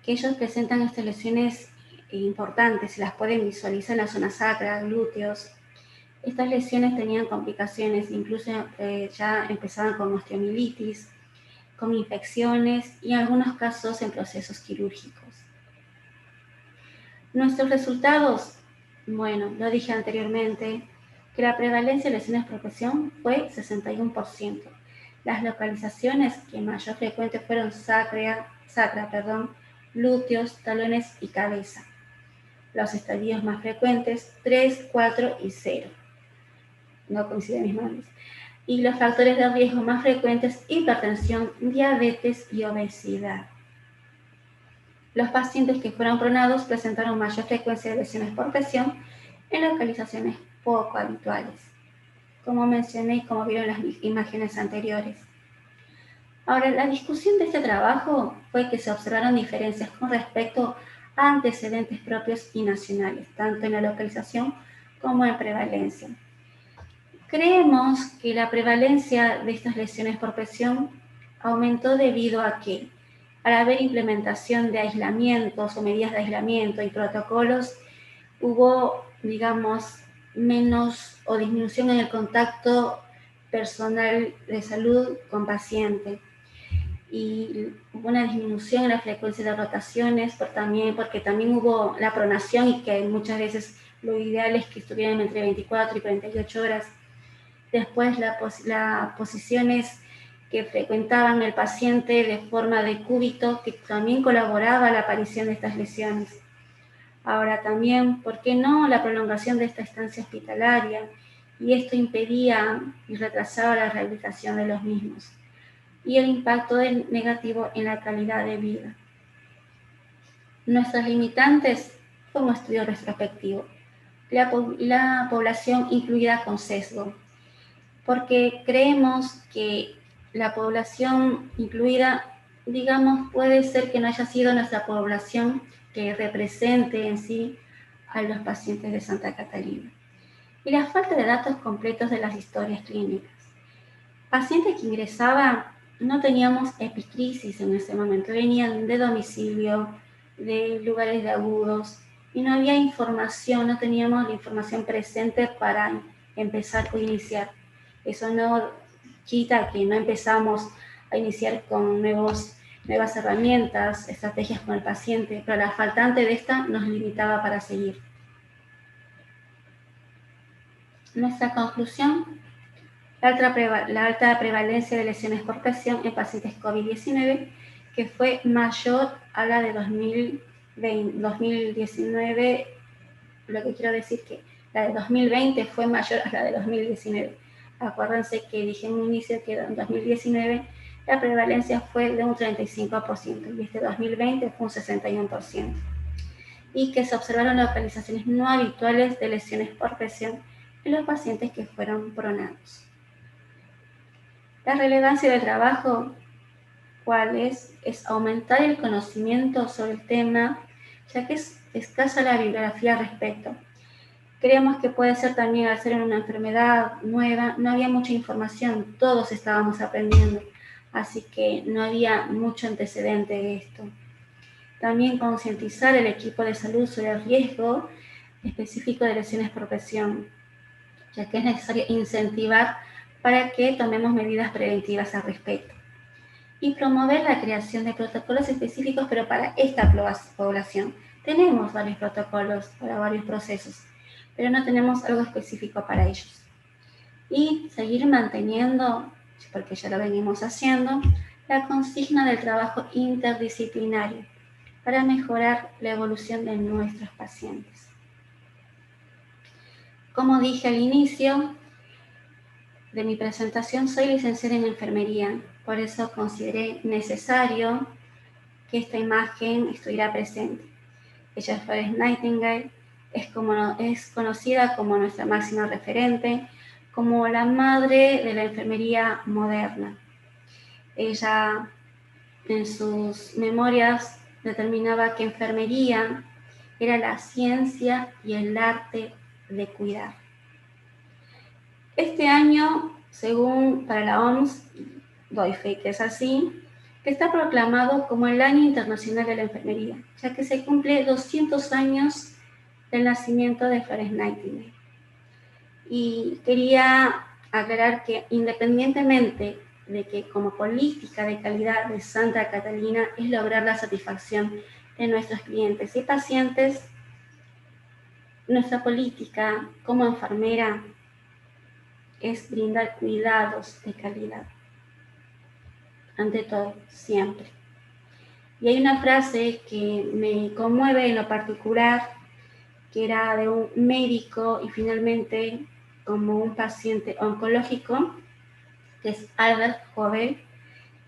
que ellos presentan estas lesiones importantes, se las pueden visualizar en la zona sacra, glúteos. Estas lesiones tenían complicaciones, incluso ya empezaban con osteomielitis, con infecciones y en algunos casos en procesos quirúrgicos. Nuestros resultados, bueno, lo dije anteriormente, que la prevalencia de lesiones por presión fue 61%. Las localizaciones que mayor frecuente fueron sacra, glúteos, talones y cabeza. Los estadios más frecuentes, 3, 4 y 0. No coinciden mis manos. Y los factores de riesgo más frecuentes, hipertensión, diabetes y obesidad. Los pacientes que fueron pronados presentaron mayor frecuencia de lesiones por presión en localizaciones poco habituales, como mencioné y como vieron en las imágenes anteriores. Ahora, la discusión de este trabajo fue que se observaron diferencias con respecto a antecedentes propios y nacionales, tanto en la localización como en prevalencia. Creemos que la prevalencia de estas lesiones por presión aumentó debido a que, al haber implementación de aislamientos o medidas de aislamiento y protocolos, hubo, digamos, menos o disminución en el contacto personal de salud con paciente. Y hubo una disminución en la frecuencia de rotaciones, porque también hubo la pronación y que muchas veces lo ideal es que estuvieran entre 24 y 48 horas. Después las posiciones que frecuentaban el paciente de forma de cúbito, que también colaboraba a la aparición de estas lesiones. Ahora también, ¿por qué no?, la prolongación de esta estancia hospitalaria, y esto impedía y retrasaba la rehabilitación de los mismos, y el impacto negativo en la calidad de vida. Nuestras limitantes fue un estudio retrospectivo. la población incluida con sesgo, porque creemos que la población incluida, digamos, puede ser que no haya sido nuestra población que represente en sí a los pacientes de Santa Catalina. Y la falta de datos completos de las historias clínicas. Pacientes que ingresaban, no teníamos epicrisis en ese momento, venían de domicilio, de lugares de agudos, y no había información, no teníamos la información presente para empezar o iniciar. Eso no quita que no empezamos a iniciar con nuevas herramientas, estrategias con el paciente, pero la faltante de esta nos limitaba para seguir. Nuestra conclusión: la alta prevalencia de lesiones por presión en pacientes COVID-19, que fue mayor a la de 2019, lo que quiero decir que la de 2020 fue mayor a la de 2019. Acuérdense que dije en un inicio que en 2019 la prevalencia fue de un 35% y este 2020 fue un 61%. Y que se observaron localizaciones no habituales de lesiones por presión en los pacientes que fueron pronados. La relevancia del trabajo, ¿cuál es? Es aumentar el conocimiento sobre el tema, ya que es escasa la bibliografía al respecto. Creemos que puede ser también al ser una enfermedad nueva, no había mucha información, todos estábamos aprendiendo, así que no había mucho antecedente de esto. También concientizar el equipo de salud sobre el riesgo específico de lesiones por presión, ya que es necesario incentivar para que tomemos medidas preventivas al respecto. Y promover la creación de protocolos específicos, pero para esta población. Tenemos varios protocolos para varios procesos, pero no tenemos algo específico para ellos. Y seguir manteniendo, porque ya lo venimos haciendo, la consigna del trabajo interdisciplinario para mejorar la evolución de nuestros pacientes. Como dije al inicio de mi presentación, soy licenciada en enfermería, por eso consideré necesario que esta imagen estuviera presente. Ella, Florence Nightingale, es conocida como nuestra máxima referente, como la madre de la enfermería moderna. Ella, en sus memorias, determinaba que enfermería era la ciencia y el arte de cuidar. Este año, según para la OMS, doy fe que es así, que está proclamado como el Año Internacional de la Enfermería, ya que se cumple 200 años del nacimiento de Florence Nightingale. Y quería aclarar que independientemente de que como política de calidad de Santa Catalina es lograr la satisfacción de nuestros clientes y pacientes, nuestra política como enfermera es brindar cuidados de calidad. Ante todo, siempre. Y hay una frase que me conmueve en lo particular, que era de un médico y finalmente como un paciente oncológico, que es Albert Jovel,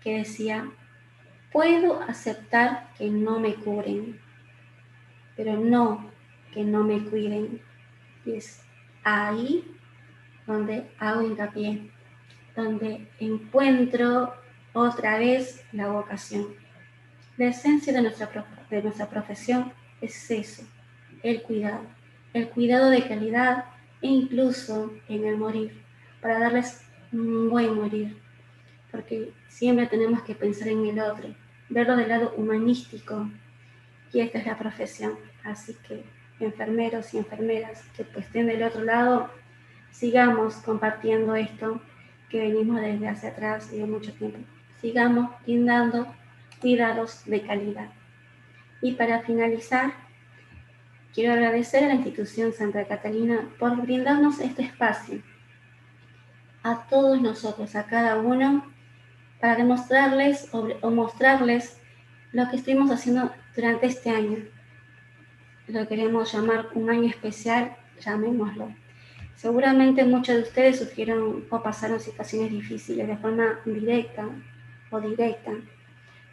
que decía: puedo aceptar que no me curen, pero no que no me cuiden. Y es ahí donde hago hincapié, donde encuentro otra vez la vocación. La esencia de nuestra profesión es eso, el cuidado de calidad e incluso en el morir, para darles un buen morir, porque siempre tenemos que pensar en el otro, verlo del lado humanístico, y esta es la profesión. Así que enfermeros y enfermeras que estén del otro lado, sigamos compartiendo esto que venimos desde hace atrás y de mucho tiempo. Sigamos brindando cuidados de calidad. Y para finalizar, quiero agradecer a la institución Santa Catalina por brindarnos este espacio, a todos nosotros, a cada uno, para demostrarles o mostrarles lo que estuvimos haciendo durante este año. Lo queremos llamar un año especial, llamémoslo. Seguramente muchos de ustedes sufrieron o pasaron situaciones difíciles de forma indirecta o directa,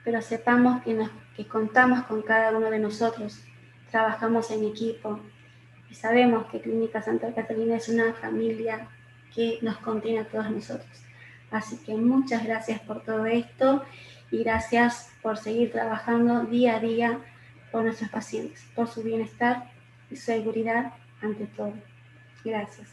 pero sepamos que contamos con cada uno de nosotros, trabajamos en equipo Y sabemos que Clínica Santa Catalina es una familia que nos contiene a todos nosotros. Así que muchas gracias por todo esto y gracias por seguir trabajando día a día por nuestros pacientes, por su bienestar y seguridad ante todo. Gracias.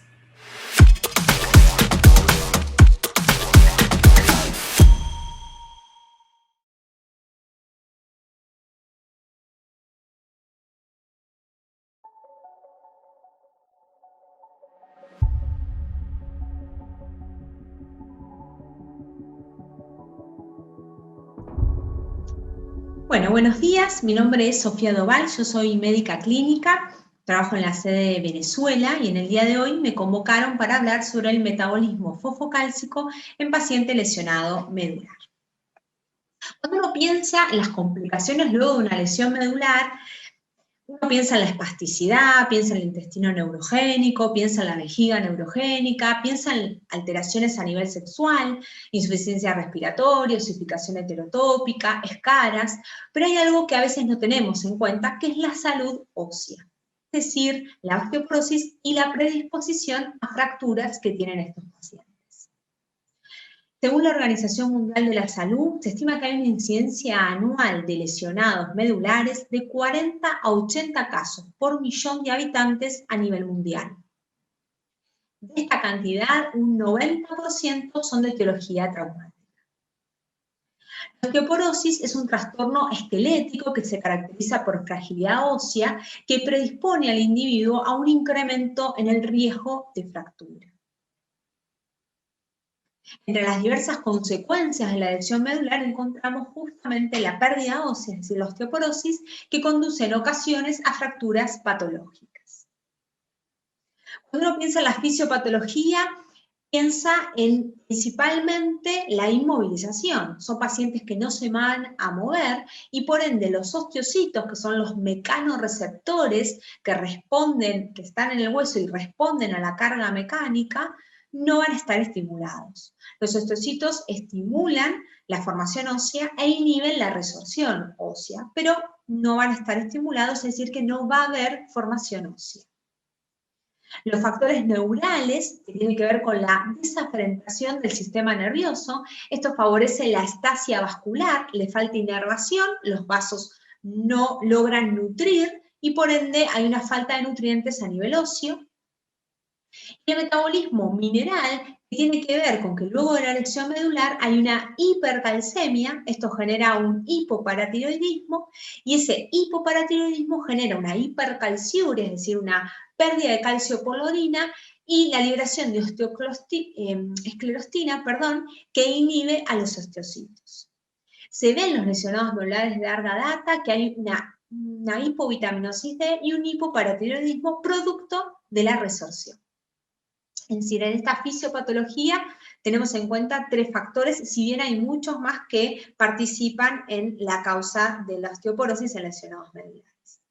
Bueno, buenos días, mi nombre es Sofía Doval, yo soy médica clínica, trabajo en la sede de Venezuela y en el día de hoy me convocaron para hablar sobre el metabolismo fosfocálcico en paciente lesionado medular. Cuando uno piensa en las complicaciones luego de una lesión medular, uno piensa en la espasticidad, piensa en el intestino neurogénico, piensa en la vejiga neurogénica, piensa en alteraciones a nivel sexual, insuficiencia respiratoria, osificación heterotópica, escaras, pero hay algo que a veces no tenemos en cuenta, que es la salud ósea, es decir, la osteoporosis y la predisposición a fracturas que tienen estos pacientes. Según la Organización Mundial de la Salud, se estima que hay una incidencia anual de lesionados medulares de 40 a 80 casos por millón de habitantes a nivel mundial. De esta cantidad, un 90% son de etiología traumática. La osteoporosis es un trastorno esquelético que se caracteriza por fragilidad ósea que predispone al individuo a un incremento en el riesgo de fractura. Entre las diversas consecuencias de la lesión medular encontramos justamente la pérdida ósea, es decir, la osteoporosis, que conduce en ocasiones a fracturas patológicas. Cuando uno piensa en la fisiopatología, piensa en principalmente la inmovilización. Son pacientes que no se van a mover y por ende los osteocitos, que son los mecanorreceptores que responden, que están en el hueso y responden a la carga mecánica, no van a estar estimulados. Los osteocitos estimulan la formación ósea e inhiben la resorción ósea, pero no van a estar estimulados, es decir, que no va a haber formación ósea. Los factores neurales, que tienen que ver con la desafrentación del sistema nervioso, esto favorece la astasia vascular, le falta inervación, los vasos no logran nutrir y por ende hay una falta de nutrientes a nivel óseo. Y el metabolismo mineral que tiene que ver con que luego de la lesión medular hay una hipercalcemia, esto genera un hipoparatiroidismo, y ese hipoparatiroidismo genera una hipercalciuria, es decir, una pérdida de calcio por la orina, y la liberación de esclerostina, que inhibe a los osteocitos. Se ven los lesionados medulares de larga data que hay una hipovitaminosis D y un hipoparatiroidismo producto de la resorción. Es decir, en esta fisiopatología tenemos en cuenta 3 factores, si bien hay muchos más que participan en la causa de la osteoporosis en lesionados medulares.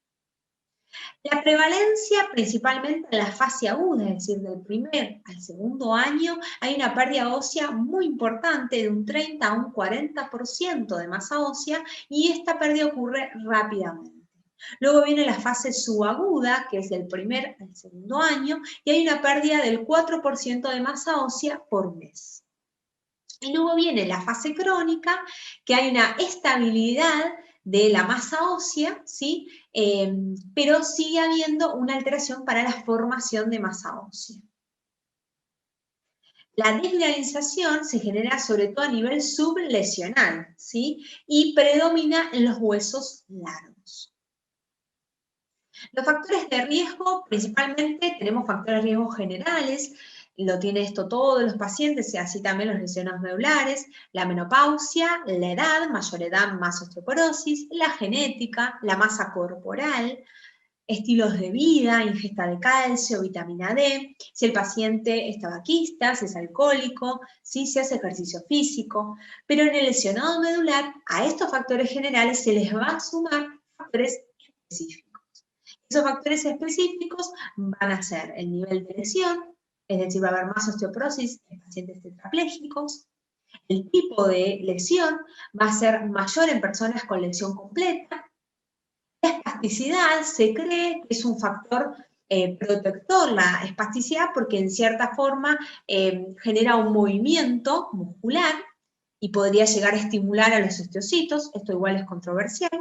La prevalencia, principalmente en la fase aguda, es decir, del primer al segundo año, hay una pérdida ósea muy importante, de un 30 a un 40% de masa ósea, y esta pérdida ocurre rápidamente. Luego viene la fase subaguda, que es del primer al segundo año, y hay una pérdida del 4% de masa ósea por mes. Y luego viene la fase crónica, que hay una estabilidad de la masa ósea, ¿sí? Pero sigue habiendo una alteración para la formación de masa ósea. La desmineralización se genera sobre todo a nivel sublesional, ¿sí? Y predomina en los huesos largos. Los factores de riesgo, principalmente tenemos factores de riesgo generales, lo tiene esto todos los pacientes, y así también los lesionados medulares, la menopausia, la edad, mayor edad más osteoporosis, la genética, la masa corporal, estilos de vida, ingesta de calcio, vitamina D, si el paciente es tabaquista, si es alcohólico, si se hace ejercicio físico, pero en el lesionado medular a estos factores generales se les va a sumar factores específicos. Esos factores específicos van a ser el nivel de lesión, es decir, va a haber más osteoporosis en pacientes tetraplégicos. El tipo de lesión va a ser mayor en personas con lesión completa. La espasticidad se cree que es un factor protector la espasticidad porque en cierta forma genera un movimiento muscular y podría llegar a estimular a los osteocitos, esto igual es controversial.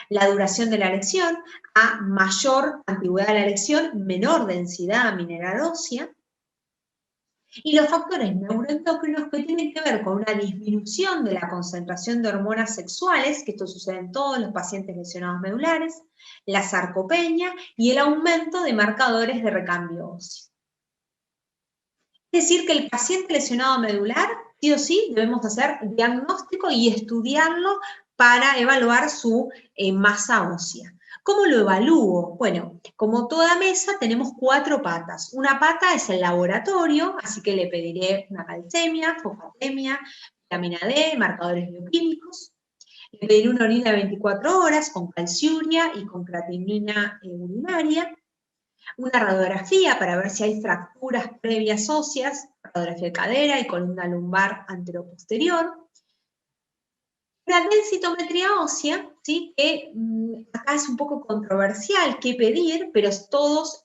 La duración de la lesión, a mayor antigüedad de la lesión, menor densidad mineral ósea. Y los factores neuroendocrinos que tienen que ver con una disminución de la concentración de hormonas sexuales, que esto sucede en todos los pacientes lesionados medulares, la sarcopenia y el aumento de marcadores de recambio óseo. Es decir, que el paciente lesionado medular, sí o sí, debemos hacer diagnóstico y estudiarlo para evaluar su masa ósea. ¿Cómo lo evalúo? Bueno, como toda mesa tenemos 4 patas. Una pata es el laboratorio, así que le pediré una calcemia, fosfatemia, vitamina D, marcadores bioquímicos. Le pediré una orina de 24 horas con calciuria y con creatinina urinaria. Una radiografía para ver si hay fracturas previas óseas, radiografía de cadera y columna lumbar anteroposterior. Una densitometría ósea, ¿sí? Que acá es un poco controversial qué pedir, pero todos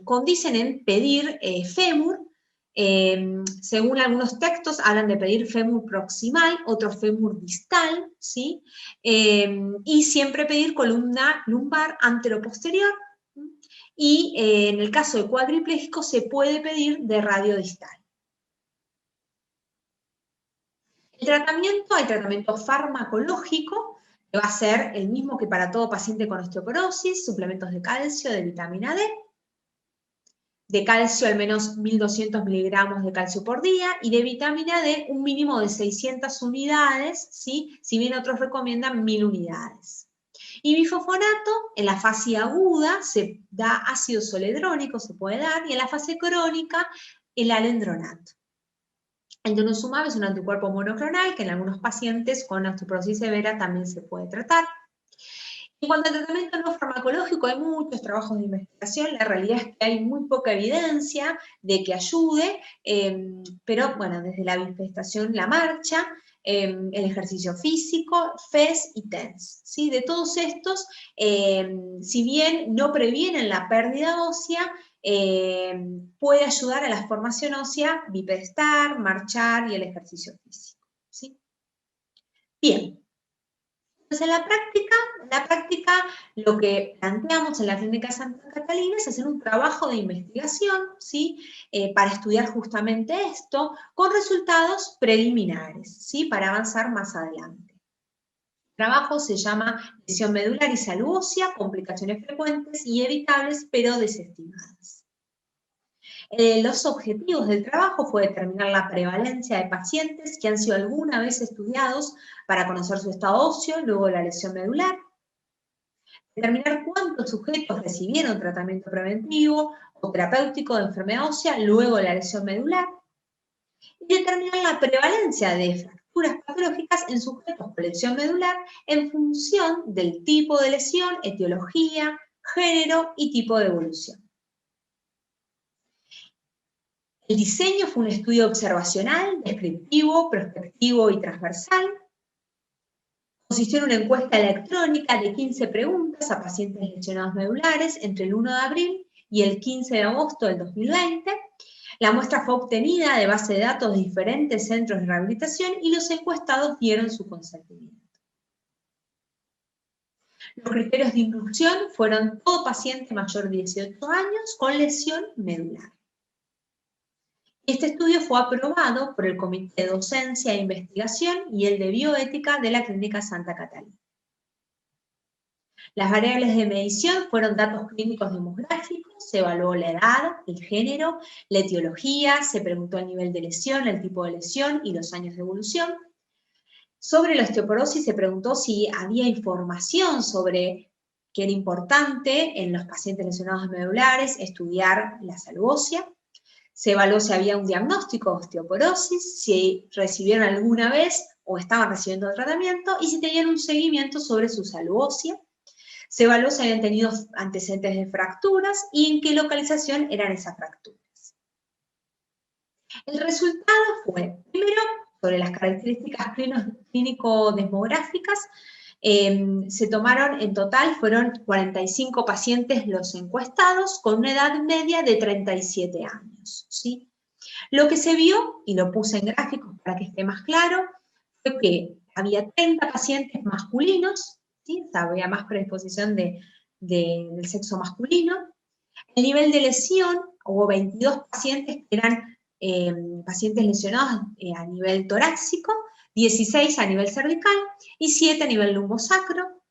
condicen en pedir fémur. Según algunos textos hablan de pedir fémur proximal, otros fémur distal, ¿sí? Y siempre pedir columna lumbar anteroposterior. Y en el caso de cuadripléjico se puede pedir de radio distal. El tratamiento, hay tratamiento farmacológico, que va a ser el mismo que para todo paciente con osteoporosis, suplementos de calcio, de vitamina D, de calcio al menos 1200 miligramos de calcio por día, y de vitamina D un mínimo de 600 unidades, ¿sí? Si bien otros recomiendan 1000 unidades. Y bifosfonato, en la fase aguda se da ácido zoledrónico, se puede dar, y en la fase crónica el alendronato. El denosumab es un anticuerpo monoclonal que en algunos pacientes con osteoporosis severa también se puede tratar. En cuanto al tratamiento no farmacológico, hay muchos trabajos de investigación, la realidad es que hay muy poca evidencia de que ayude, pero bueno, desde la bifestación, la marcha, el ejercicio físico, FES y TENS, ¿sí? De todos estos, si bien no previenen la pérdida ósea, puede ayudar a la formación ósea bipedestar, marchar y el ejercicio físico, ¿sí? Bien. Entonces, en la práctica lo que planteamos en la Clínica Santa Catalina es hacer un trabajo de investigación, ¿sí? Para estudiar justamente esto, con resultados preliminares, ¿sí? Para avanzar más adelante. El trabajo se llama lesión medular y salud ósea, complicaciones frecuentes y evitables, pero desestimadas. Los objetivos del trabajo fue determinar la prevalencia de pacientes que han sido alguna vez estudiados para conocer su estado óseo luego de la lesión medular, determinar cuántos sujetos recibieron tratamiento preventivo o terapéutico de enfermedad ósea luego de la lesión medular, y determinar la prevalencia de fracturas patológicas en sujetos con lesión medular en función del tipo de lesión, etiología, género y tipo de evolución. El diseño fue un estudio observacional, descriptivo, prospectivo y transversal. Consistió en una encuesta electrónica de 15 preguntas a pacientes lesionados medulares entre el 1 de abril y el 15 de agosto del 2020. La muestra fue obtenida de base de datos de diferentes centros de rehabilitación y los encuestados dieron su consentimiento. Los criterios de inclusión fueron todo paciente mayor de 18 años con lesión medular. Este estudio fue aprobado por el Comité de Docencia e Investigación y el de Bioética de la Clínica Santa Catalina. Las variables de medición fueron datos clínicos demográficos, se evaluó la edad, el género, la etiología, se preguntó el nivel de lesión, el tipo de lesión y los años de evolución. Sobre la osteoporosis se preguntó si había información sobre que era importante en los pacientes lesionados medulares estudiar la salud ósea. Se evaluó si había un diagnóstico de osteoporosis, si recibieron alguna vez o estaban recibiendo tratamiento y si tenían un seguimiento sobre su salud ósea. Se evaluó si habían tenido antecedentes de fracturas y en qué localización eran esas fracturas. El resultado fue, primero, sobre las características clínico-demográficas, Se tomaron, en total, fueron 45 pacientes los encuestados con una edad media de 37 años, ¿sí? Lo que se vio, y lo puse en gráficos para que esté más claro, fue que había 30 pacientes masculinos, ¿sí? O sea, había más predisposición del sexo masculino. El nivel de lesión, hubo 22 pacientes que eran pacientes lesionados a nivel torácico, 16 a nivel cervical y 7 a nivel lumbosacro.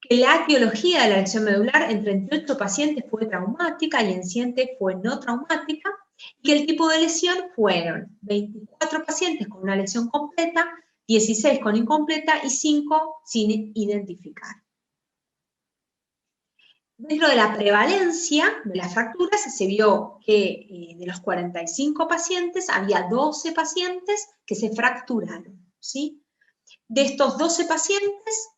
Que la etiología de la lesión medular en 38 pacientes fue traumática y en 7 fue no traumática, y que el tipo de lesión fueron 24 pacientes con una lesión completa, 16 con incompleta y 5 sin identificar. Dentro de la prevalencia de las fracturas se vio que de los 45 pacientes había 12 pacientes que se fracturaron, ¿sí? De estos 12 pacientes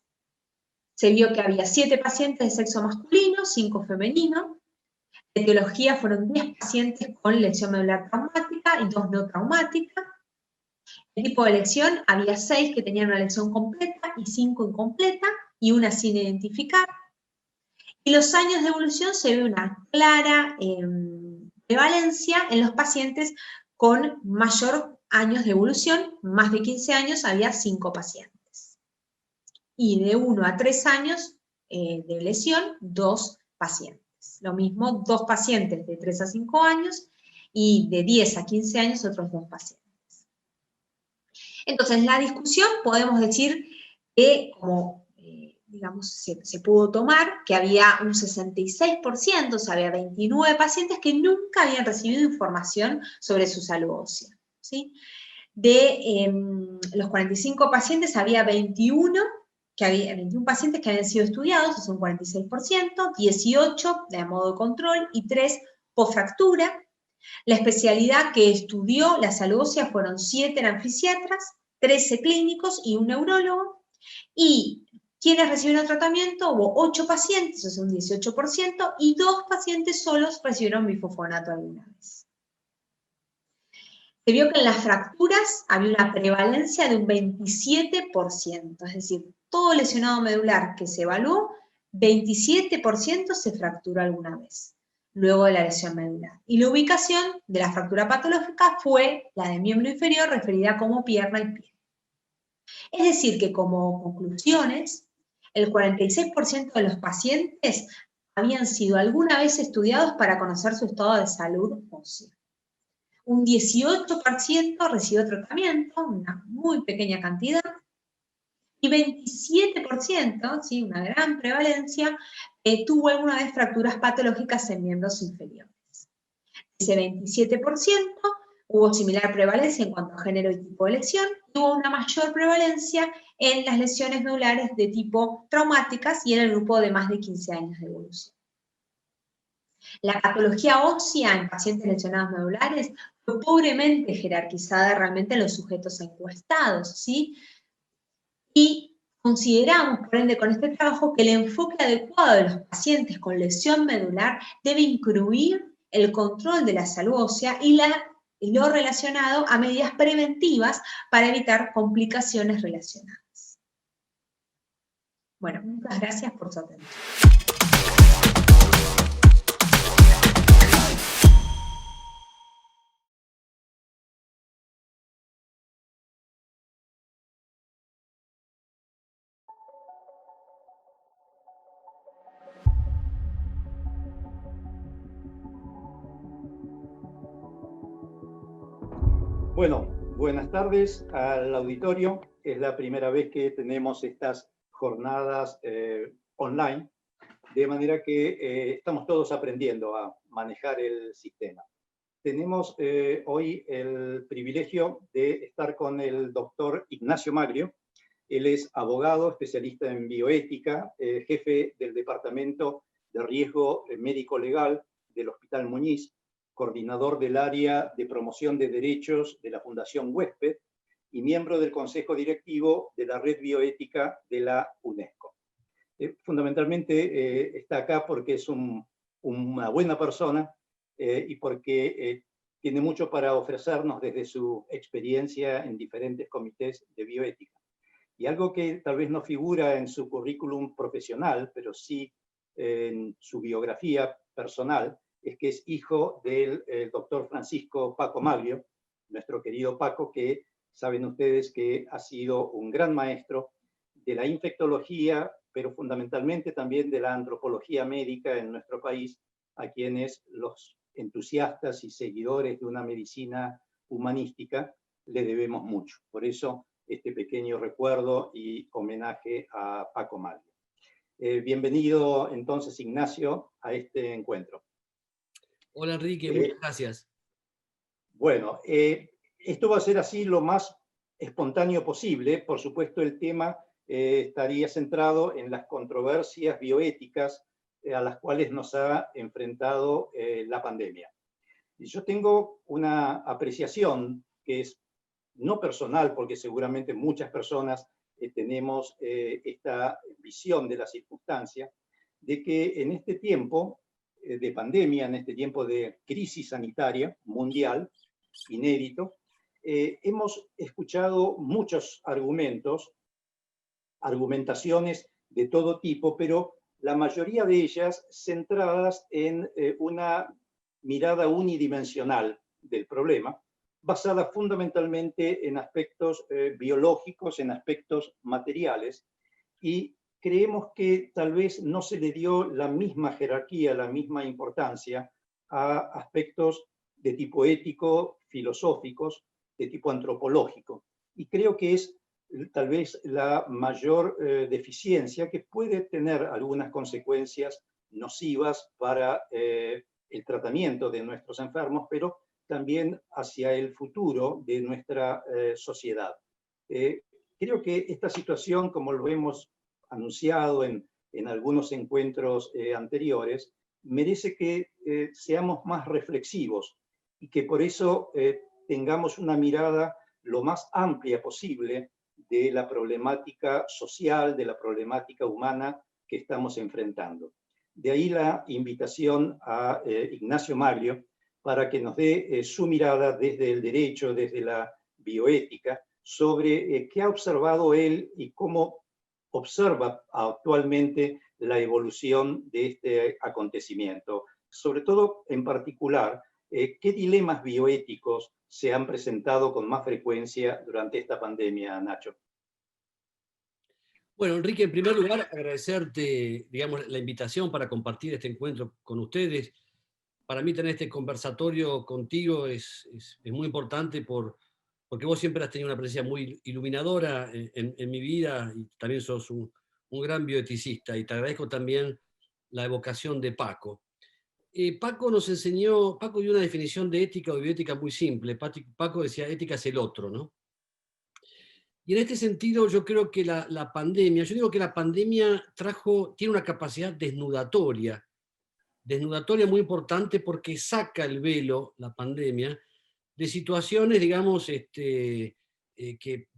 se vio que había 7 pacientes de sexo masculino, 5 femenino. De etiología fueron 10 pacientes con lesión medular traumática y 2 no traumática. El tipo de lesión había 6 que tenían una lesión completa y 5 incompleta y una sin identificar. Y los años de evolución se ve una clara prevalencia en los pacientes con mayor años de evolución, más de 15 años había 5 pacientes. Y de 1 a 3 años de lesión, 2 pacientes. Lo mismo, 2 pacientes de 3 a 5 años y de 10 a 15 años otros 2 pacientes. Entonces, la discusión podemos decir que como digamos, se pudo tomar que había un 66%, o sea, había 29 pacientes que nunca habían recibido información sobre su salud ósea, ¿sí? De los 45 pacientes había 21 pacientes que habían sido estudiados, es un 46%, 18 de modo de control y 3 posfractura. La especialidad que estudió la salud ósea fueron 7 eran fisiatras, 13 clínicos y un neurólogo, y quienes recibieron tratamiento, hubo 8 pacientes, o sea, un 18%, y 2 pacientes solos recibieron bifosfonato alguna vez. Se vio que en las fracturas había una prevalencia de un 27%, es decir, todo lesionado medular que se evaluó, 27% se fracturó alguna vez, luego de la lesión medular. Y la ubicación de la fractura patológica fue la de miembro inferior, referida como pierna y pie. Es decir, que como conclusiones, el 46% de los pacientes habían sido alguna vez estudiados para conocer su estado de salud ósea. Un 18% recibió tratamiento, una muy pequeña cantidad, y 27%, ¿sí? Una gran prevalencia, tuvo alguna vez fracturas patológicas en miembros inferiores. Ese 27% hubo similar prevalencia en cuanto a género y tipo de lesión, y hubo una mayor prevalencia en las lesiones medulares de tipo traumáticas y en el grupo de más de 15 años de evolución. La patología ósea en pacientes lesionados medulares fue pobremente jerarquizada realmente en los sujetos encuestados, ¿sí? Y consideramos, por ende, con este trabajo, que el enfoque adecuado de los pacientes con lesión medular debe incluir el control de la salud ósea y lo relacionado a medidas preventivas para evitar complicaciones relacionadas. Bueno, muchas gracias por su atención. Bueno, buenas tardes al auditorio. Es la primera vez que tenemos estas jornadas online, de manera que estamos todos aprendiendo a manejar el sistema. Tenemos hoy el privilegio de estar con el doctor Ignacio Magrio. Él es abogado, especialista en bioética, jefe del Departamento de Riesgo Médico Legal del Hospital Muñiz, coordinador del área de promoción de derechos de la Fundación Huésped y miembro del Consejo Directivo de la Red Bioética de la UNESCO. Fundamentalmente está acá porque es una buena persona y porque tiene mucho para ofrecernos desde su experiencia en diferentes comités de bioética. Y algo que tal vez no figura en su currículum profesional, pero sí en su biografía personal, es que es hijo del doctor Francisco Paco Maglio, nuestro querido Paco, que saben ustedes que ha sido un gran maestro de la infectología, pero fundamentalmente también de la antropología médica en nuestro país, a quienes los entusiastas y seguidores de una medicina humanística le debemos mucho. Por eso, este pequeño recuerdo y homenaje a Paco Maglio. Bienvenido entonces, Ignacio, a este encuentro. Hola Enrique, muchas gracias. Bueno, esto va a ser así lo más espontáneo posible. Por supuesto, el tema estaría centrado en las controversias bioéticas a las cuales nos ha enfrentado la pandemia. Y yo tengo una apreciación que es no personal, porque seguramente muchas personas tenemos esta visión de la circunstancia, de que en este tiempo de pandemia, en este tiempo de crisis sanitaria mundial, inédito, hemos escuchado muchos argumentaciones de todo tipo, pero la mayoría de ellas centradas en una mirada unidimensional del problema, basada fundamentalmente en aspectos biológicos, en aspectos materiales, y creemos que tal vez no se le dio la misma jerarquía, la misma importancia a aspectos de tipo ético, filosóficos, de tipo antropológico. Y creo que es tal vez la mayor deficiencia que puede tener algunas consecuencias nocivas para el tratamiento de nuestros enfermos, pero también hacia el futuro de nuestra sociedad. Creo que esta situación, como lo hemos anunciado en algunos encuentros anteriores, merece que seamos más reflexivos y que por eso tengamos una mirada lo más amplia posible de la problemática social, de la problemática humana que estamos enfrentando. De ahí la invitación a Ignacio Maglio para que nos dé su mirada desde el derecho, desde la bioética, sobre qué ha observado él y cómo observa actualmente la evolución de este acontecimiento. Sobre todo, en particular, ¿qué dilemas bioéticos se han presentado con más frecuencia durante esta pandemia, Nacho? Bueno, Enrique, en primer lugar, agradecerte, digamos, la invitación para compartir este encuentro con ustedes. Para mí tener este conversatorio contigo es muy importante porque vos siempre has tenido una presencia muy iluminadora en mi vida y también sos un gran bioeticista, y te agradezco también la evocación de Paco. Paco dio una definición de ética o bioética muy simple. Paco decía, ética es el otro, ¿no? Y en este sentido yo creo que la pandemia, yo digo que la pandemia tiene una capacidad desnudatoria muy importante, porque saca el velo, la pandemia, de situaciones, digamos, que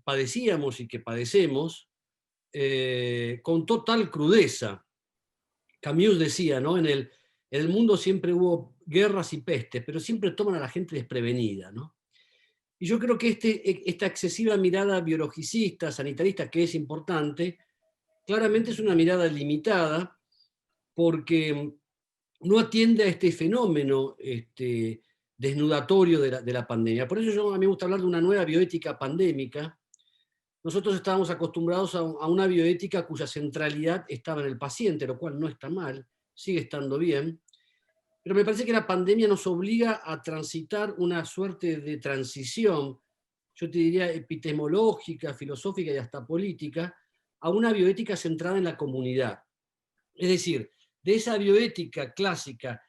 padecíamos y que padecemos con total crudeza. Camus decía, ¿no? En el mundo siempre hubo guerras y pestes, pero siempre toman a la gente desprevenida, ¿no? Y yo creo que esta excesiva mirada biologicista, sanitarista, que es importante, claramente es una mirada limitada, porque no atiende a este fenómeno desnudatorio de la pandemia. Por eso a mí me gusta hablar de una nueva bioética pandémica. Nosotros estábamos acostumbrados a una bioética cuya centralidad estaba en el paciente, lo cual no está mal, sigue estando bien. Pero me parece que la pandemia nos obliga a transitar una suerte de transición, yo te diría epistemológica, filosófica y hasta política, a una bioética centrada en la comunidad. Es decir, de esa bioética clásica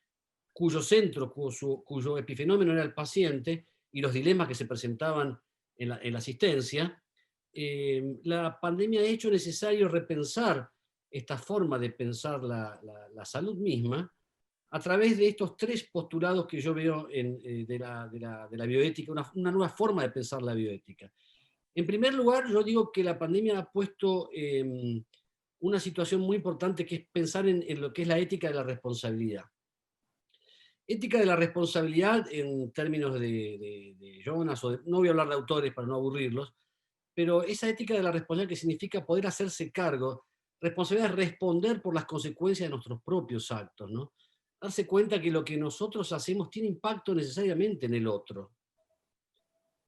cuyo centro, cuyo epifenómeno era el paciente y los dilemas que se presentaban en la asistencia, la pandemia ha hecho necesario repensar esta forma de pensar la salud misma a través de estos tres postulados que yo veo de la bioética, una nueva forma de pensar la bioética. En primer lugar, yo digo que la pandemia ha puesto una situación muy importante, que es pensar en lo que es la ética de la responsabilidad. Ética de la responsabilidad en términos de Jonas, no voy a hablar de autores para no aburrirlos, pero esa ética de la responsabilidad que significa poder hacerse cargo, responsabilidad es responder por las consecuencias de nuestros propios actos, ¿no? Darse cuenta que lo que nosotros hacemos tiene impacto necesariamente en el otro.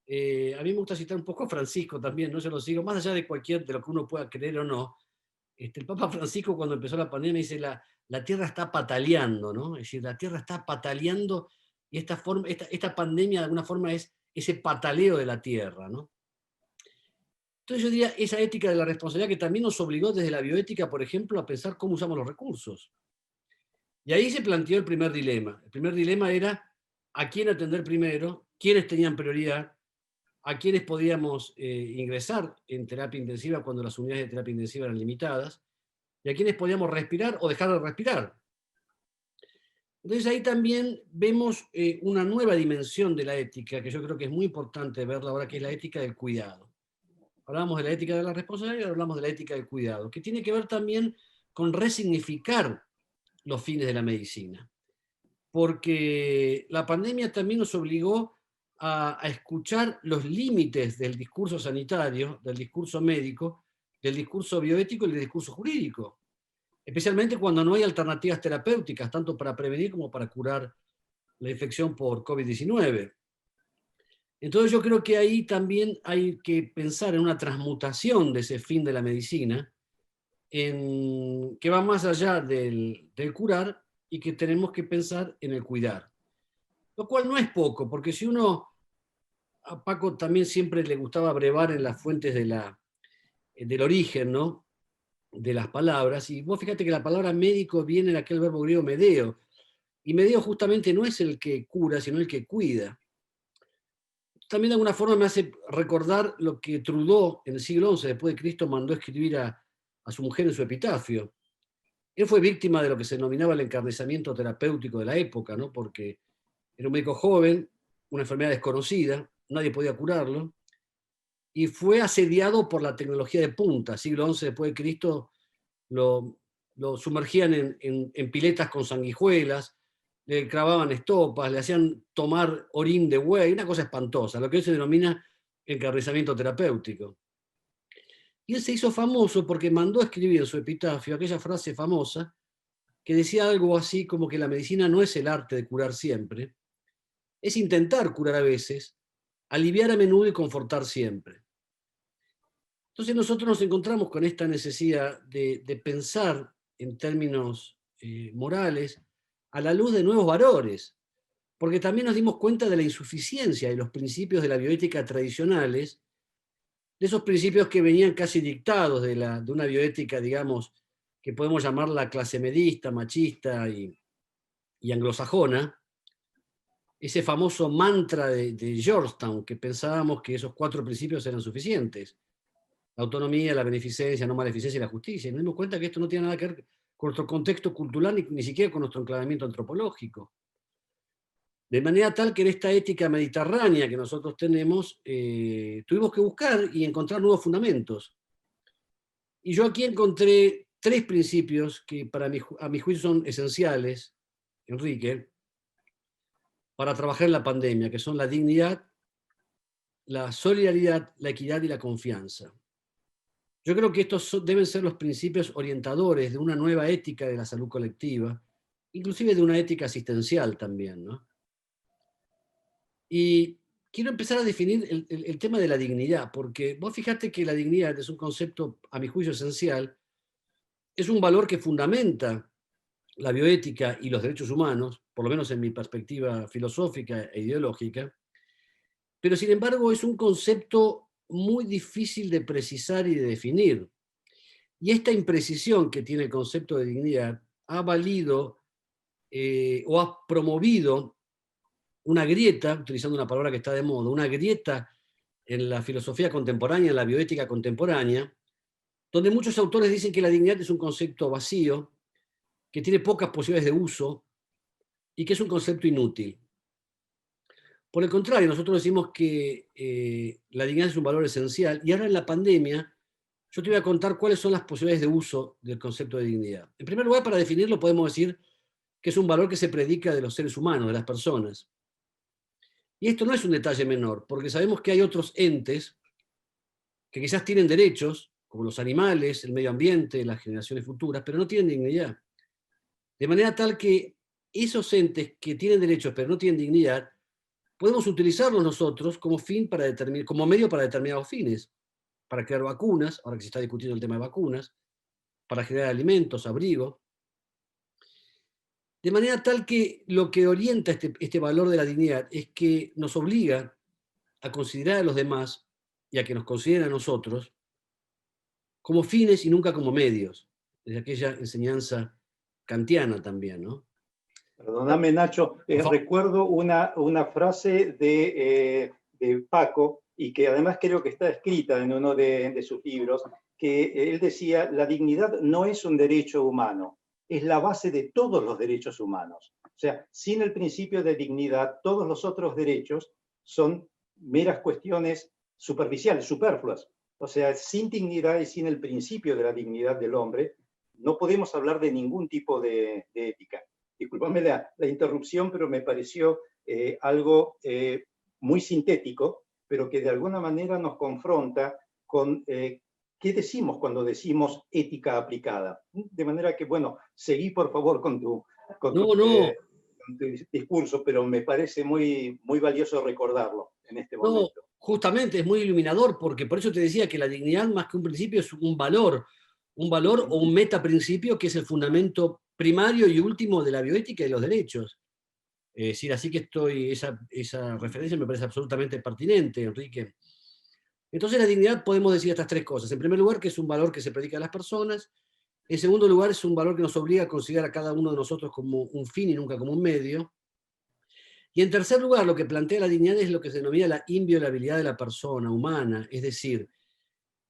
A mí me gusta citar un poco a Francisco también, ¿no? Yo lo sigo, más allá de de lo que uno pueda creer o no. El Papa Francisco, cuando empezó la pandemia, dice la Tierra está pataleando, ¿no? Es decir, la Tierra está pataleando y esta pandemia de alguna forma es ese pataleo de la Tierra, ¿no? Entonces yo diría, esa ética de la responsabilidad que también nos obligó desde la bioética, por ejemplo, a pensar cómo usamos los recursos. Y ahí se planteó el primer dilema. El primer dilema era a quién atender primero, quiénes tenían prioridad, a quiénes podíamos ingresar en terapia intensiva cuando las unidades de terapia intensiva eran limitadas, y a quiénes podíamos respirar o dejar de respirar. Entonces ahí también vemos una nueva dimensión de la ética, que yo creo que es muy importante verla ahora, que es la ética del cuidado. Hablamos de la ética de la responsabilidad y ahora hablamos de la ética del cuidado, que tiene que ver también con resignificar los fines de la medicina. Porque la pandemia también nos obligó a escuchar los límites del discurso sanitario, del discurso médico, del discurso bioético y del discurso jurídico. Especialmente cuando no hay alternativas terapéuticas, tanto para prevenir como para curar la infección por COVID-19. Entonces yo creo que ahí también hay que pensar en una transmutación de ese fin de la medicina, que va más allá del curar y que tenemos que pensar en el cuidar. Lo cual no es poco, porque si uno, a Paco también siempre le gustaba brevar en las fuentes del origen, ¿no? De las palabras, y vos fíjate que la palabra médico viene de aquel verbo griego medeo, y medeo justamente no es el que cura, sino el que cuida. También de alguna forma me hace recordar lo que Trudeau en el siglo XI después de Cristo mandó escribir a su mujer en su epitafio. Él fue víctima de lo que se denominaba el encarnizamiento terapéutico de la época, ¿no? Porque era un médico joven, una enfermedad desconocida, nadie podía curarlo, y fue asediado por la tecnología de punta. Siglo XI después de Cristo lo sumergían en piletas con sanguijuelas, le clavaban estopas, le hacían tomar orín de buey, una cosa espantosa, lo que hoy se denomina encarnizamiento terapéutico. Y él se hizo famoso porque mandó a escribir en su epitafio aquella frase famosa que decía algo así como que la medicina no es el arte de curar siempre, es intentar curar a veces, aliviar a menudo y confortar siempre. Entonces nosotros nos encontramos con esta necesidad de pensar en términos morales a la luz de nuevos valores, porque también nos dimos cuenta de la insuficiencia de los principios de la bioética tradicionales, de esos principios que venían casi dictados de una bioética, digamos, que podemos llamarla clase medista, machista y anglosajona, ese famoso mantra de Georgetown, que pensábamos que esos 4 principios eran suficientes: la autonomía, la beneficencia, no maleficencia y la justicia. Y nos dimos cuenta que esto no tiene nada que ver con nuestro contexto cultural ni siquiera con nuestro enclavamiento antropológico. De manera tal que en esta ética mediterránea que nosotros tenemos, tuvimos que buscar y encontrar nuevos fundamentos. Y yo aquí encontré 3 principios que a mi juicio son esenciales, Enrique, para trabajar en la pandemia, que son la dignidad, la solidaridad, la equidad y la confianza. Yo creo que estos deben ser los principios orientadores de una nueva ética de la salud colectiva, inclusive de una ética asistencial también, ¿no? Y quiero empezar a definir el tema de la dignidad, porque vos fíjate que la dignidad es un concepto, a mi juicio, esencial, es un valor que fundamenta la bioética y los derechos humanos, por lo menos en mi perspectiva filosófica e ideológica, pero sin embargo es un concepto muy difícil de precisar y de definir. Y esta imprecisión que tiene el concepto de dignidad ha valido o ha promovido una grieta, utilizando una palabra que está de moda, una grieta en la filosofía contemporánea, en la bioética contemporánea, donde muchos autores dicen que la dignidad es un concepto vacío, que tiene pocas posibilidades de uso y que es un concepto inútil. Por el contrario, nosotros decimos que la dignidad es un valor esencial, y ahora en la pandemia yo te voy a contar cuáles son las posibilidades de uso del concepto de dignidad. En primer lugar, para definirlo podemos decir que es un valor que se predica de los seres humanos, de las personas. Y esto no es un detalle menor, porque sabemos que hay otros entes que quizás tienen derechos, como los animales, el medio ambiente, las generaciones futuras, pero no tienen dignidad. De manera tal que esos entes que tienen derechos pero no tienen dignidad, podemos utilizarlos nosotros como como medio para determinados fines, para crear vacunas, ahora que se está discutiendo el tema de vacunas, para generar alimentos, abrigo. De manera tal que lo que orienta este valor de la dignidad es que nos obliga a considerar a los demás y a que nos consideren a nosotros como fines y nunca como medios, desde aquella enseñanza kantiana también, ¿no? Perdóname, Nacho, recuerdo una frase de Paco, y que además creo que está escrita en uno de sus libros, que él decía: la dignidad no es un derecho humano, es la base de todos los derechos humanos. O sea, sin el principio de dignidad, todos los otros derechos son meras cuestiones superficiales, superfluas. O sea, sin dignidad y sin el principio de la dignidad del hombre, no podemos hablar de ningún tipo de ética. Disculpame la interrupción, pero me pareció algo muy sintético, pero que de alguna manera nos confronta con qué decimos cuando decimos ética aplicada. De manera que, bueno, seguí por favor con tu discurso, pero me parece muy, muy valioso recordarlo en este momento. No, justamente es muy iluminador, porque por eso te decía que la dignidad, más que un principio, es un valor o un metaprincipio que es el fundamento primario y último de la bioética y de los derechos. Es decir, así que esa referencia me parece absolutamente pertinente, Enrique. Entonces la dignidad podemos decir estas tres cosas. En primer lugar, que es un valor que se predica a las personas. En segundo lugar, es un valor que nos obliga a considerar a cada uno de nosotros como un fin y nunca como un medio. Y en tercer lugar, lo que plantea la dignidad es lo que se denomina la inviolabilidad de la persona humana, es decir,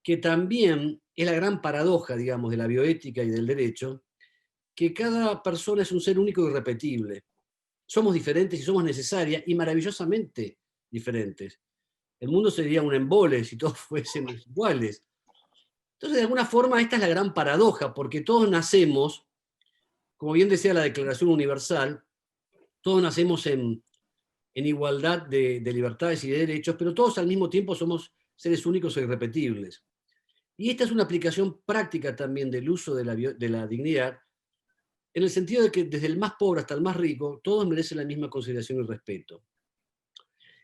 que también es la gran paradoja, digamos, de la bioética y del derecho, que cada persona es un ser único e irrepetible. Somos diferentes y somos necesarias y maravillosamente diferentes. El mundo sería un embole si todos fuésemos iguales. Entonces, de alguna forma, esta es la gran paradoja, porque todos nacemos, como bien decía la Declaración Universal, todos nacemos en igualdad de libertades y de derechos, pero todos al mismo tiempo somos seres únicos e irrepetibles. Y esta es una aplicación práctica también del uso de la dignidad, en el sentido de que desde el más pobre hasta el más rico, todos merecen la misma consideración y respeto.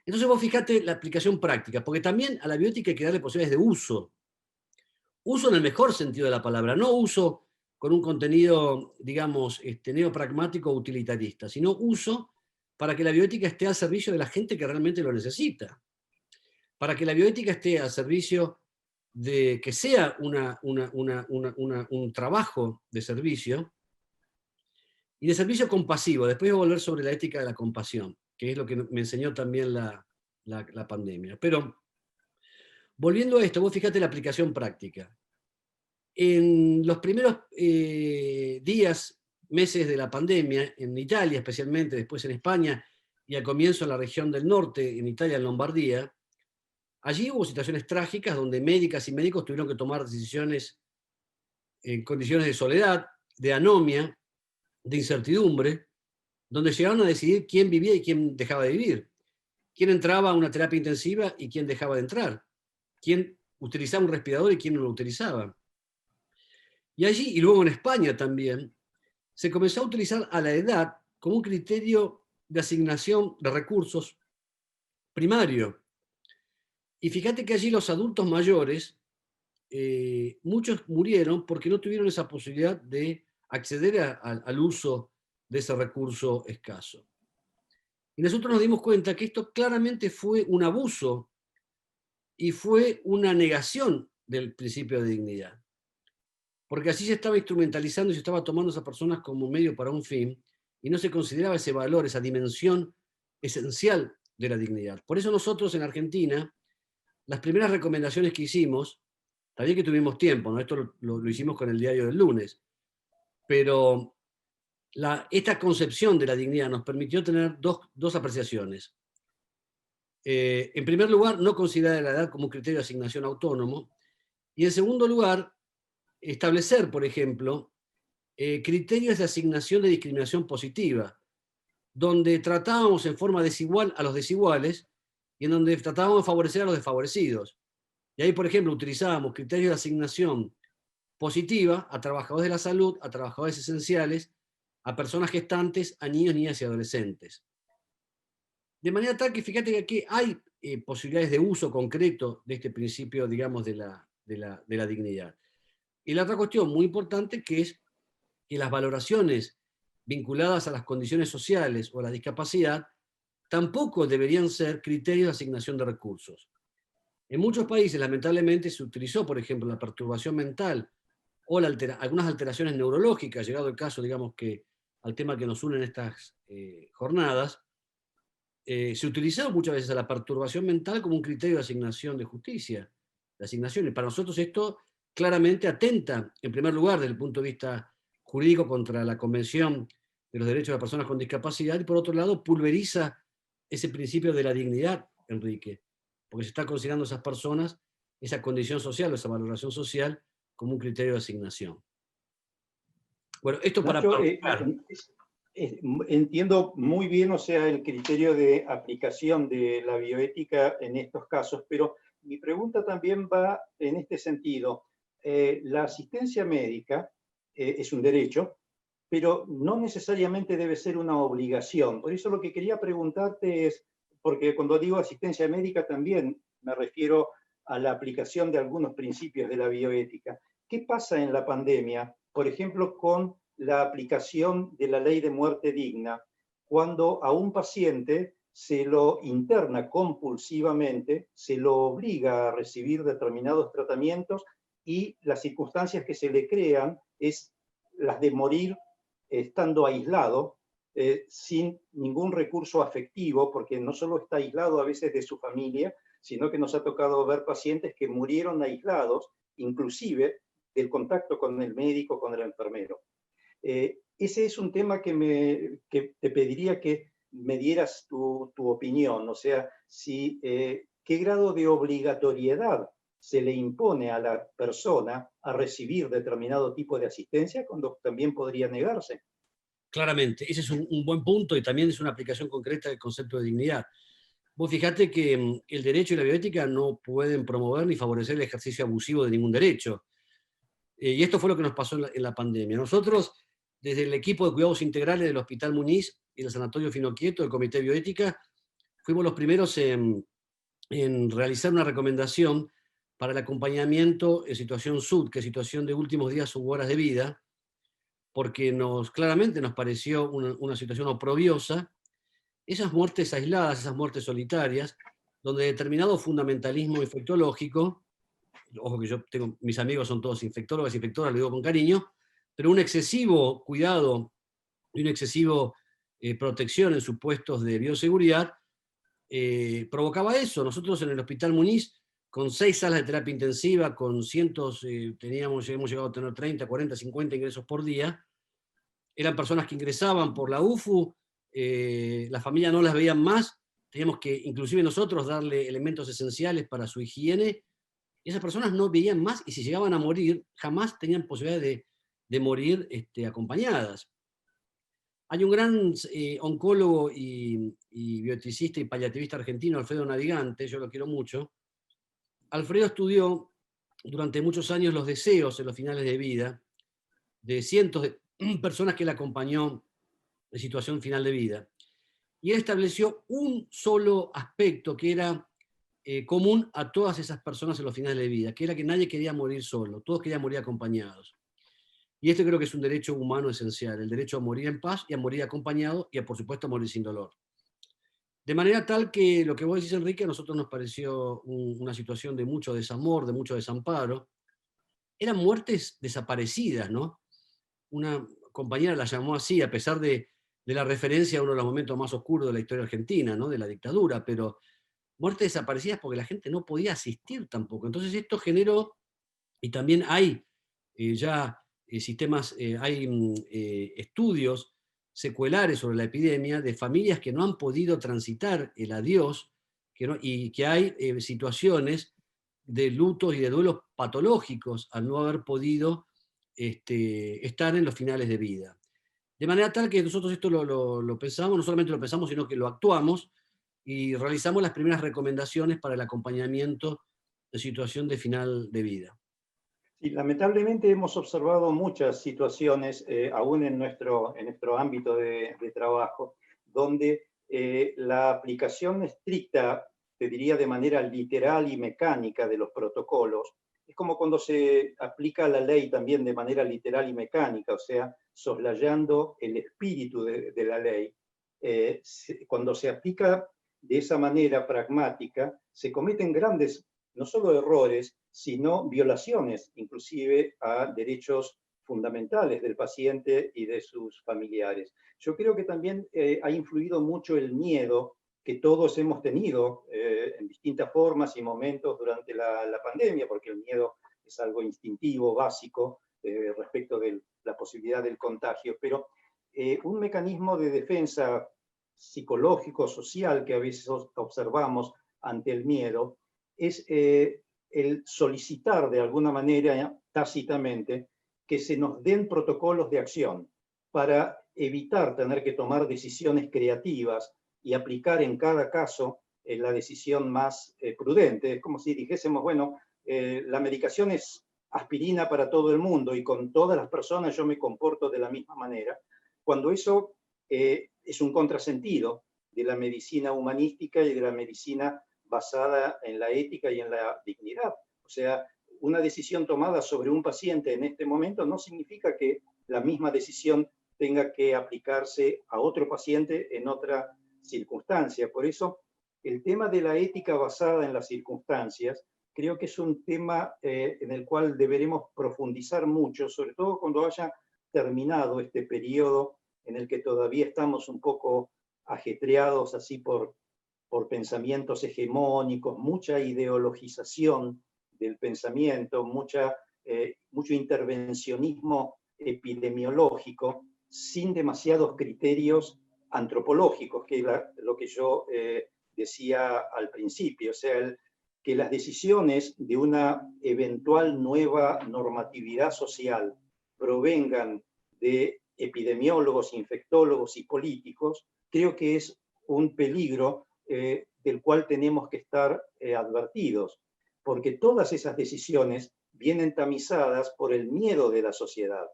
Entonces vos fijate la aplicación práctica, porque también a la bioética hay que darle posibilidades de uso. Uso en el mejor sentido de la palabra, no uso con un contenido, digamos, neopragmático o utilitarista, sino uso para que la bioética esté al servicio de la gente que realmente lo necesita. Para que la bioética esté al servicio de que sea un trabajo de servicio, y de servicio compasivo. Después voy a volver sobre la ética de la compasión, que es lo que me enseñó también la pandemia. Pero, volviendo a esto, vos fíjate la aplicación práctica. En los primeros días, meses de la pandemia, en Italia especialmente, después en España, y al comienzo en la región del norte, en Italia, en Lombardía, allí hubo situaciones trágicas donde médicas y médicos tuvieron que tomar decisiones en condiciones de soledad, de anomia, de incertidumbre, donde llegaron a decidir quién vivía y quién dejaba de vivir, quién entraba a una terapia intensiva y quién dejaba de entrar, quién utilizaba un respirador y quién no lo utilizaba. Y allí, y luego en España también, se comenzó a utilizar a la edad como un criterio de asignación de recursos primario. Y fíjate que allí los adultos mayores, muchos murieron porque no tuvieron esa posibilidad de acceder al uso de ese recurso escaso. Y nosotros nos dimos cuenta que esto claramente fue un abuso y fue una negación del principio de dignidad. Porque así se estaba instrumentalizando y se estaba tomando a esas personas como medio para un fin y no se consideraba ese valor, esa dimensión esencial de la dignidad. Por eso nosotros en Argentina, las primeras recomendaciones que hicimos, también que tuvimos tiempo, ¿no? Esto lo hicimos con el diario del lunes, pero esta concepción de la dignidad nos permitió tener dos apreciaciones. En primer lugar, no considerar la edad como un criterio de asignación autónomo, y en segundo lugar, establecer, por ejemplo, criterios de asignación de discriminación positiva, donde tratábamos en forma desigual a los desiguales y en donde tratábamos de favorecer a los desfavorecidos. Y ahí, por ejemplo, utilizábamos criterios de asignación positiva a trabajadores de la salud, a trabajadores esenciales, a personas gestantes, a niños, niñas y adolescentes. De manera tal que fíjate que aquí hay posibilidades de uso concreto de este principio, digamos, de la dignidad. Y la otra cuestión muy importante que es que las valoraciones vinculadas a las condiciones sociales o a la discapacidad tampoco deberían ser criterios de asignación de recursos. En muchos países, lamentablemente, se utilizó, por ejemplo, la perturbación mental o algunas alteraciones neurológicas, llegado el caso, digamos, que al tema que nos une en estas jornadas, se utilizó muchas veces a la perturbación mental como un criterio de asignación de justicia, de asignación. Y para nosotros esto claramente atenta, en primer lugar, desde el punto de vista jurídico, contra la Convención de los Derechos de las Personas con Discapacidad, y por otro lado, pulveriza ese principio de la dignidad, Enrique, porque se está considerando a esas personas, esa condición social o esa valoración social, como un criterio de asignación. Bueno, esto para... Nacho, entiendo muy bien, o sea, el criterio de aplicación de la bioética en estos casos, pero mi pregunta también va en este sentido. La asistencia médica es un derecho, pero no necesariamente debe ser una obligación. Por eso lo que quería preguntarte es, porque cuando digo asistencia médica también me refiero a la aplicación de algunos principios de la bioética. ¿Qué pasa en la pandemia, por ejemplo, con la aplicación de la ley de muerte digna, cuando a un paciente se lo interna compulsivamente, se lo obliga a recibir determinados tratamientos y las circunstancias que se le crean es las de morir estando aislado, sin ningún recurso afectivo, porque no solo está aislado a veces de su familia, sino que nos ha tocado ver pacientes que murieron aislados, inclusive del contacto con el médico, con el enfermero. Ese es un tema que te pediría que me dieras tu opinión, o sea, si, qué grado de obligatoriedad se le impone a la persona a recibir determinado tipo de asistencia cuando también podría negarse. Claramente, ese es un buen punto y también es una aplicación concreta del concepto de dignidad. Vos fijate que el derecho y la bioética no pueden promover ni favorecer el ejercicio abusivo de ningún derecho. Y esto fue lo que nos pasó en la pandemia. Nosotros, desde el equipo de cuidados integrales del Hospital Muniz y del Sanatorio Finoquieto, del Comité de Bioética, fuimos los primeros en realizar una recomendación para el acompañamiento en situación SUD, que es situación de últimos días u horas de vida, porque claramente nos pareció una situación oprobiosa, esas muertes aisladas, esas muertes solitarias, donde determinado fundamentalismo infectológico, ojo que yo tengo, mis amigos son todos infectólogas y infectoras, lo digo con cariño, pero un excesivo cuidado y una excesiva protección en supuestos de bioseguridad provocaba eso. Nosotros en el Hospital Muniz, con 6 salas de terapia intensiva, con cientos, hemos llegado a tener 30, 40, 50 ingresos por día, eran personas que ingresaban por la UFU, la familia no las veían más, teníamos que inclusive nosotros darle elementos esenciales para su higiene, y esas personas no veían más, y si llegaban a morir, jamás tenían posibilidad de morir acompañadas. Hay un gran oncólogo y bioeticista y paliativista argentino, Alfredo Navigante, yo lo quiero mucho. Alfredo estudió durante muchos años los deseos en los finales de vida de cientos de personas que él acompañó en situación final de vida. Y él estableció un solo aspecto que era común a todas esas personas en los finales de vida, que era que nadie quería morir solo, todos querían morir acompañados. Y este creo que es un derecho humano esencial, el derecho a morir en paz y a morir acompañado y, por supuesto, a morir sin dolor. De manera tal que lo que vos decís, Enrique, a nosotros nos pareció una situación de mucho desamor, de mucho desamparo. Eran muertes desaparecidas, ¿no? Una compañera la llamó así, a pesar de la referencia a uno de los momentos más oscuros de la historia argentina, ¿no? De la dictadura, pero muertes desaparecidas porque la gente no podía asistir tampoco. Entonces esto generó, y también hay ya sistemas, hay estudios secuelares sobre la epidemia de familias que no han podido transitar el adiós y que hay situaciones de lutos y de duelos patológicos al no haber podido estar en los finales de vida. De manera tal que nosotros esto lo pensamos, no solamente lo pensamos, sino que lo actuamos y realizamos las primeras recomendaciones para el acompañamiento en situación de final de vida. Sí, lamentablemente hemos observado muchas situaciones, aún en nuestro ámbito de trabajo, donde la aplicación estricta, te diría de manera literal y mecánica de los protocolos, es como cuando se aplica la ley también de manera literal y mecánica, o sea, soslayando el espíritu de la ley. Cuando se aplica de esa manera pragmática, se cometen grandes, no solo errores, sino violaciones, inclusive a derechos fundamentales del paciente y de sus familiares. Yo creo que también ha influido mucho el miedo que todos hemos tenido en distintas formas y momentos durante la pandemia, porque el miedo es algo instintivo, básico, respecto de la posibilidad del contagio, pero un mecanismo de defensa psicológico, social, que a veces observamos ante el miedo, es el solicitar de alguna manera, tácitamente, que se nos den protocolos de acción para evitar tener que tomar decisiones creativas y aplicar en cada caso la decisión más prudente. Es como si dijésemos, bueno, la medicación es aspirina para todo el mundo y con todas las personas yo me comporto de la misma manera, cuando eso es un contrasentido de la medicina humanística y de la medicina basada en la ética y en la dignidad. O sea, una decisión tomada sobre un paciente en este momento no significa que la misma decisión tenga que aplicarse a otro paciente en otra circunstancia. Por eso, el tema de la ética basada en las circunstancias creo que es un tema en el cual deberemos profundizar mucho, sobre todo cuando haya terminado este periodo en el que todavía estamos un poco ajetreados así por pensamientos hegemónicos, mucha ideologización del pensamiento, mucho intervencionismo epidemiológico, sin demasiados criterios antropológicos, que es lo que yo decía al principio, o sea, que las decisiones de una eventual nueva normatividad social provengan de epidemiólogos, infectólogos y políticos, creo que es un peligro del cual tenemos que estar advertidos, porque todas esas decisiones vienen tamizadas por el miedo de la sociedad.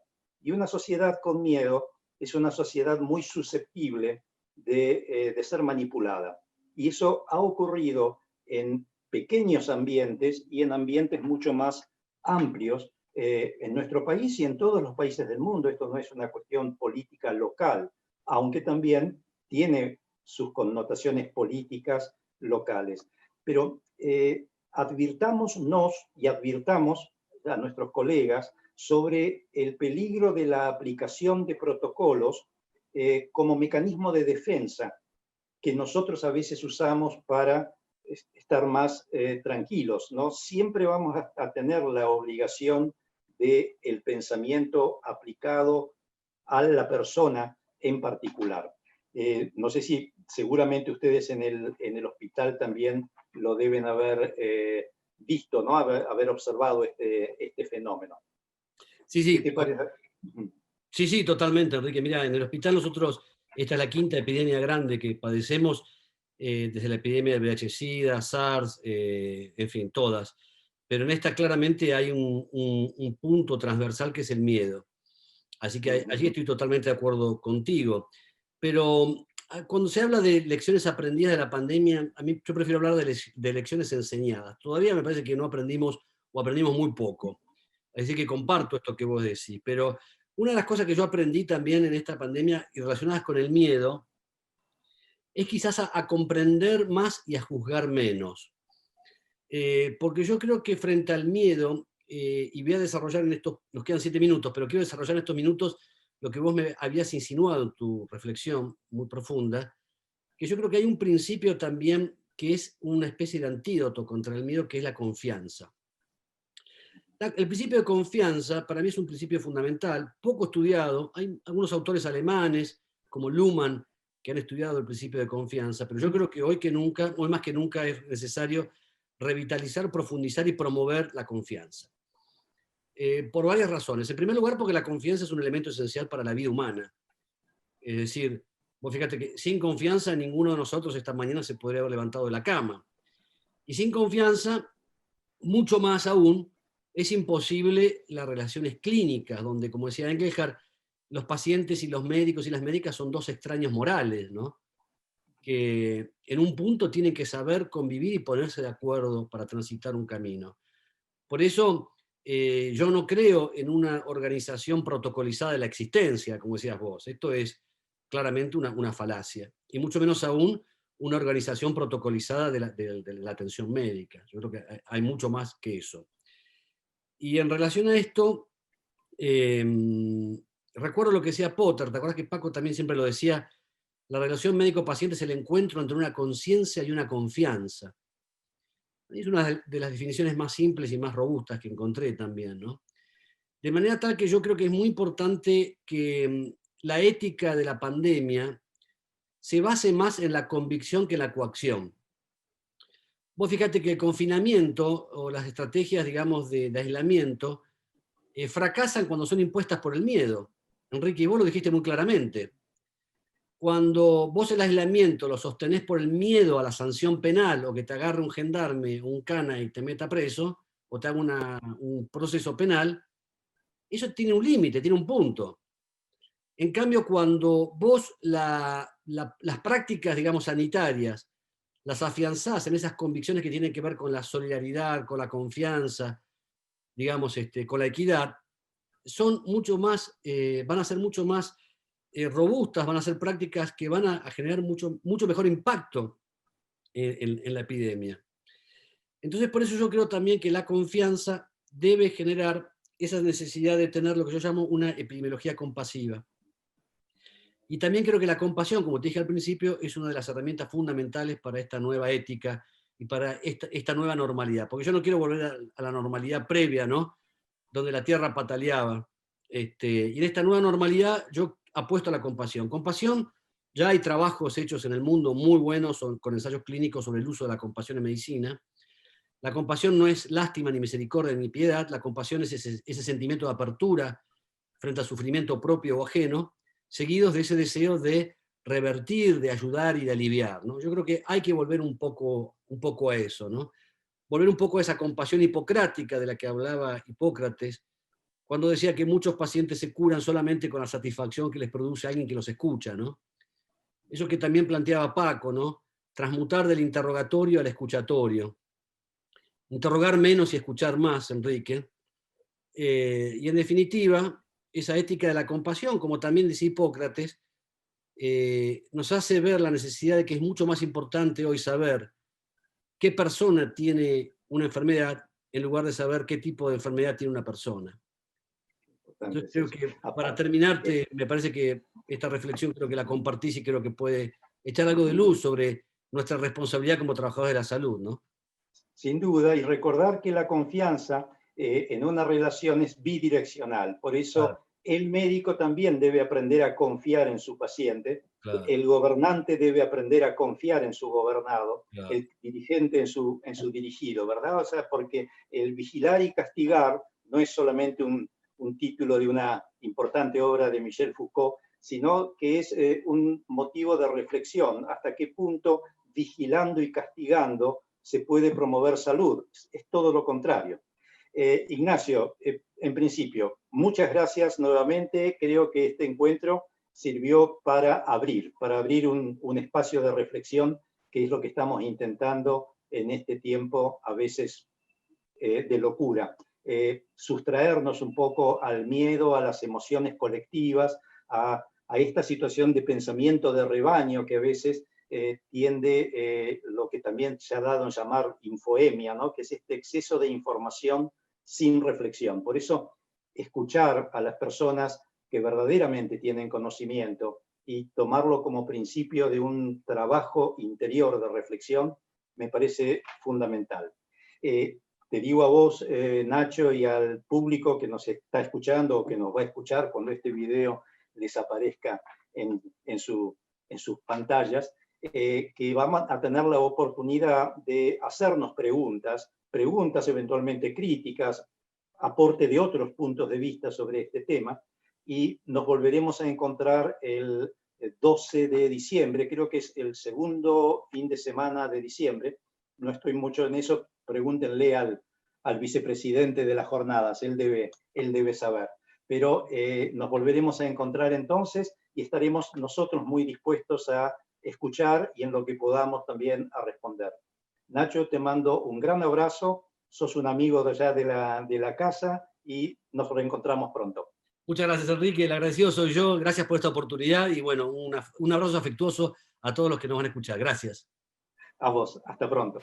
Y una sociedad con miedo es una sociedad muy susceptible de ser manipulada. Y eso ha ocurrido en pequeños ambientes y en ambientes mucho más amplios en nuestro país y en todos los países del mundo. Esto no es una cuestión política local, aunque también tiene sus connotaciones políticas locales. Pero advirtámonos y advirtamos a nuestros colegas sobre el peligro de la aplicación de protocolos como mecanismo de defensa que nosotros a veces usamos para estar más tranquilos, ¿no? Siempre vamos a tener la obligación del pensamiento aplicado a la persona en particular. No sé si seguramente ustedes en el hospital también lo deben haber visto, ¿no? Haber observado este fenómeno. Sí, sí. ¿Qué te parece? Sí, sí, totalmente, Enrique. Mira, en el hospital nosotros, esta es la quinta epidemia grande que padecemos, desde la epidemia de VIH-Sida, SARS, en fin, todas. Pero en esta claramente hay un punto transversal que es el miedo. Así que allí estoy totalmente de acuerdo contigo. Pero cuando se habla de lecciones aprendidas de la pandemia, yo prefiero hablar de lecciones enseñadas. Todavía me parece que no aprendimos o aprendimos muy poco. Así que comparto esto que vos decís. Pero una de las cosas que yo aprendí también en esta pandemia y relacionadas con el miedo es quizás a comprender más y a juzgar menos. Porque yo creo que frente al miedo, y voy a desarrollar en estos, nos quedan 7 minutos, pero quiero desarrollar en estos minutos lo que vos me habías insinuado en tu reflexión muy profunda, que yo creo que hay un principio también que es una especie de antídoto contra el miedo, que es la confianza. El principio de confianza para mí es un principio fundamental, poco estudiado. Hay algunos autores alemanes, como Luhmann, que han estudiado el principio de confianza, pero yo creo que hoy más que nunca es necesario revitalizar, profundizar y promover la confianza. Por varias razones. En primer lugar, porque la confianza es un elemento esencial para la vida humana. Es decir, vos fíjate que sin confianza ninguno de nosotros esta mañana se podría haber levantado de la cama. Y sin confianza mucho más aún, es imposible las relaciones clínicas, donde, como decía Engelhardt, los pacientes y los médicos y las médicas son dos extraños morales, ¿no? Que en un punto tienen que saber convivir y ponerse de acuerdo para transitar un camino. Por eso yo no creo en una organización protocolizada de la existencia, como decías vos. Esto es claramente una falacia. Y mucho menos aún una organización protocolizada de la atención médica. Yo creo que hay mucho más que eso. Y en relación a esto, recuerdo lo que decía Potter, ¿te acuerdas que Paco también siempre lo decía? La relación médico-paciente es el encuentro entre una conciencia y una confianza. Es una de las definiciones más simples y más robustas que encontré también, ¿no? De manera tal que yo creo que es muy importante que la ética de la pandemia se base más en la convicción que en la coacción. Vos fíjate que el confinamiento o las estrategias, digamos, de aislamiento fracasan cuando son impuestas por el miedo. Enrique, y vos lo dijiste muy claramente. Cuando vos el aislamiento lo sostenés por el miedo a la sanción penal, o que te agarre un gendarme, un cana y te meta preso, o te haga un proceso penal, eso tiene un límite, tiene un punto. En cambio, cuando vos las prácticas, digamos, sanitarias, las afianzás en esas convicciones que tienen que ver con la solidaridad, con la confianza, digamos, con la equidad, son mucho más, van a ser mucho más robustas, van a ser prácticas que van a generar mucho mejor impacto en la epidemia. Entonces, por eso yo creo también que la confianza debe generar esa necesidad de tener lo que yo llamo una epidemiología compasiva. Y también creo que la compasión, como te dije al principio, es una de las herramientas fundamentales para esta nueva ética y para esta nueva normalidad. Porque yo no quiero volver a la normalidad previa, ¿no? Donde la tierra pataleaba. Y en esta nueva normalidad yo apuesto a la compasión. Compasión, ya hay trabajos hechos en el mundo muy buenos con ensayos clínicos sobre el uso de la compasión en medicina. La compasión no es lástima, ni misericordia, ni piedad. La compasión es ese sentimiento de apertura frente al sufrimiento propio o ajeno, seguidos de ese deseo de revertir, de ayudar y de aliviar, ¿no? Yo creo que hay que volver un poco a eso, ¿no? Volver un poco a esa compasión hipocrática de la que hablaba Hipócrates, cuando decía que muchos pacientes se curan solamente con la satisfacción que les produce alguien que los escucha, ¿no? Eso que también planteaba Paco, ¿no? Transmutar del interrogatorio al escuchatorio. Interrogar menos y escuchar más, Enrique. Y en definitiva, esa ética de la compasión, como también decía Hipócrates, nos hace ver la necesidad de que es mucho más importante hoy saber qué persona tiene una enfermedad en lugar de saber qué tipo de enfermedad tiene una persona. Entonces creo que para terminarte, me parece que esta reflexión creo que la compartís y creo que puede echar algo de luz sobre nuestra responsabilidad como trabajadores de la salud, ¿no? Sin duda, y recordar que la confianza en una relación es bidireccional. Por eso Claro. El médico también debe aprender a confiar en su paciente, Claro. El gobernante debe aprender a confiar en su gobernado, Claro. El dirigente en su dirigido, ¿verdad? O sea, porque el vigilar y castigar no es solamente un título de una importante obra de Michel Foucault, sino que es un motivo de reflexión, hasta qué punto vigilando y castigando se puede promover salud. Es todo lo contrario. Ignacio, en principio, muchas gracias nuevamente. Creo que este encuentro sirvió para abrir un espacio de reflexión, que es lo que estamos intentando en este tiempo a veces de locura. Sustraernos un poco al miedo, a las emociones colectivas, a esta situación de pensamiento de rebaño que a veces tiende lo que también se ha dado en llamar infoemia, ¿no? Que es este exceso de información sin reflexión. Por eso, escuchar a las personas que verdaderamente tienen conocimiento y tomarlo como principio de un trabajo interior de reflexión me parece fundamental. Te digo a vos, Nacho, y al público que nos está escuchando o que nos va a escuchar cuando este video les aparezca en sus pantallas, que vamos a tener la oportunidad de hacernos preguntas eventualmente críticas, aporte de otros puntos de vista sobre este tema, y nos volveremos a encontrar el 12 de diciembre, creo que es el segundo fin de semana de diciembre, no estoy mucho en eso, pregúntenle al al vicepresidente de las jornadas, él debe saber. Pero nos volveremos a encontrar entonces y estaremos nosotros muy dispuestos a escuchar y en lo que podamos también a responder. Nacho, te mando un gran abrazo, sos un amigo de allá de la casa y nos reencontramos pronto. Muchas gracias, Enrique. El agradecido soy yo. Gracias por esta oportunidad y bueno, un abrazo afectuoso a todos los que nos van a escuchar. Gracias. A vos, hasta pronto.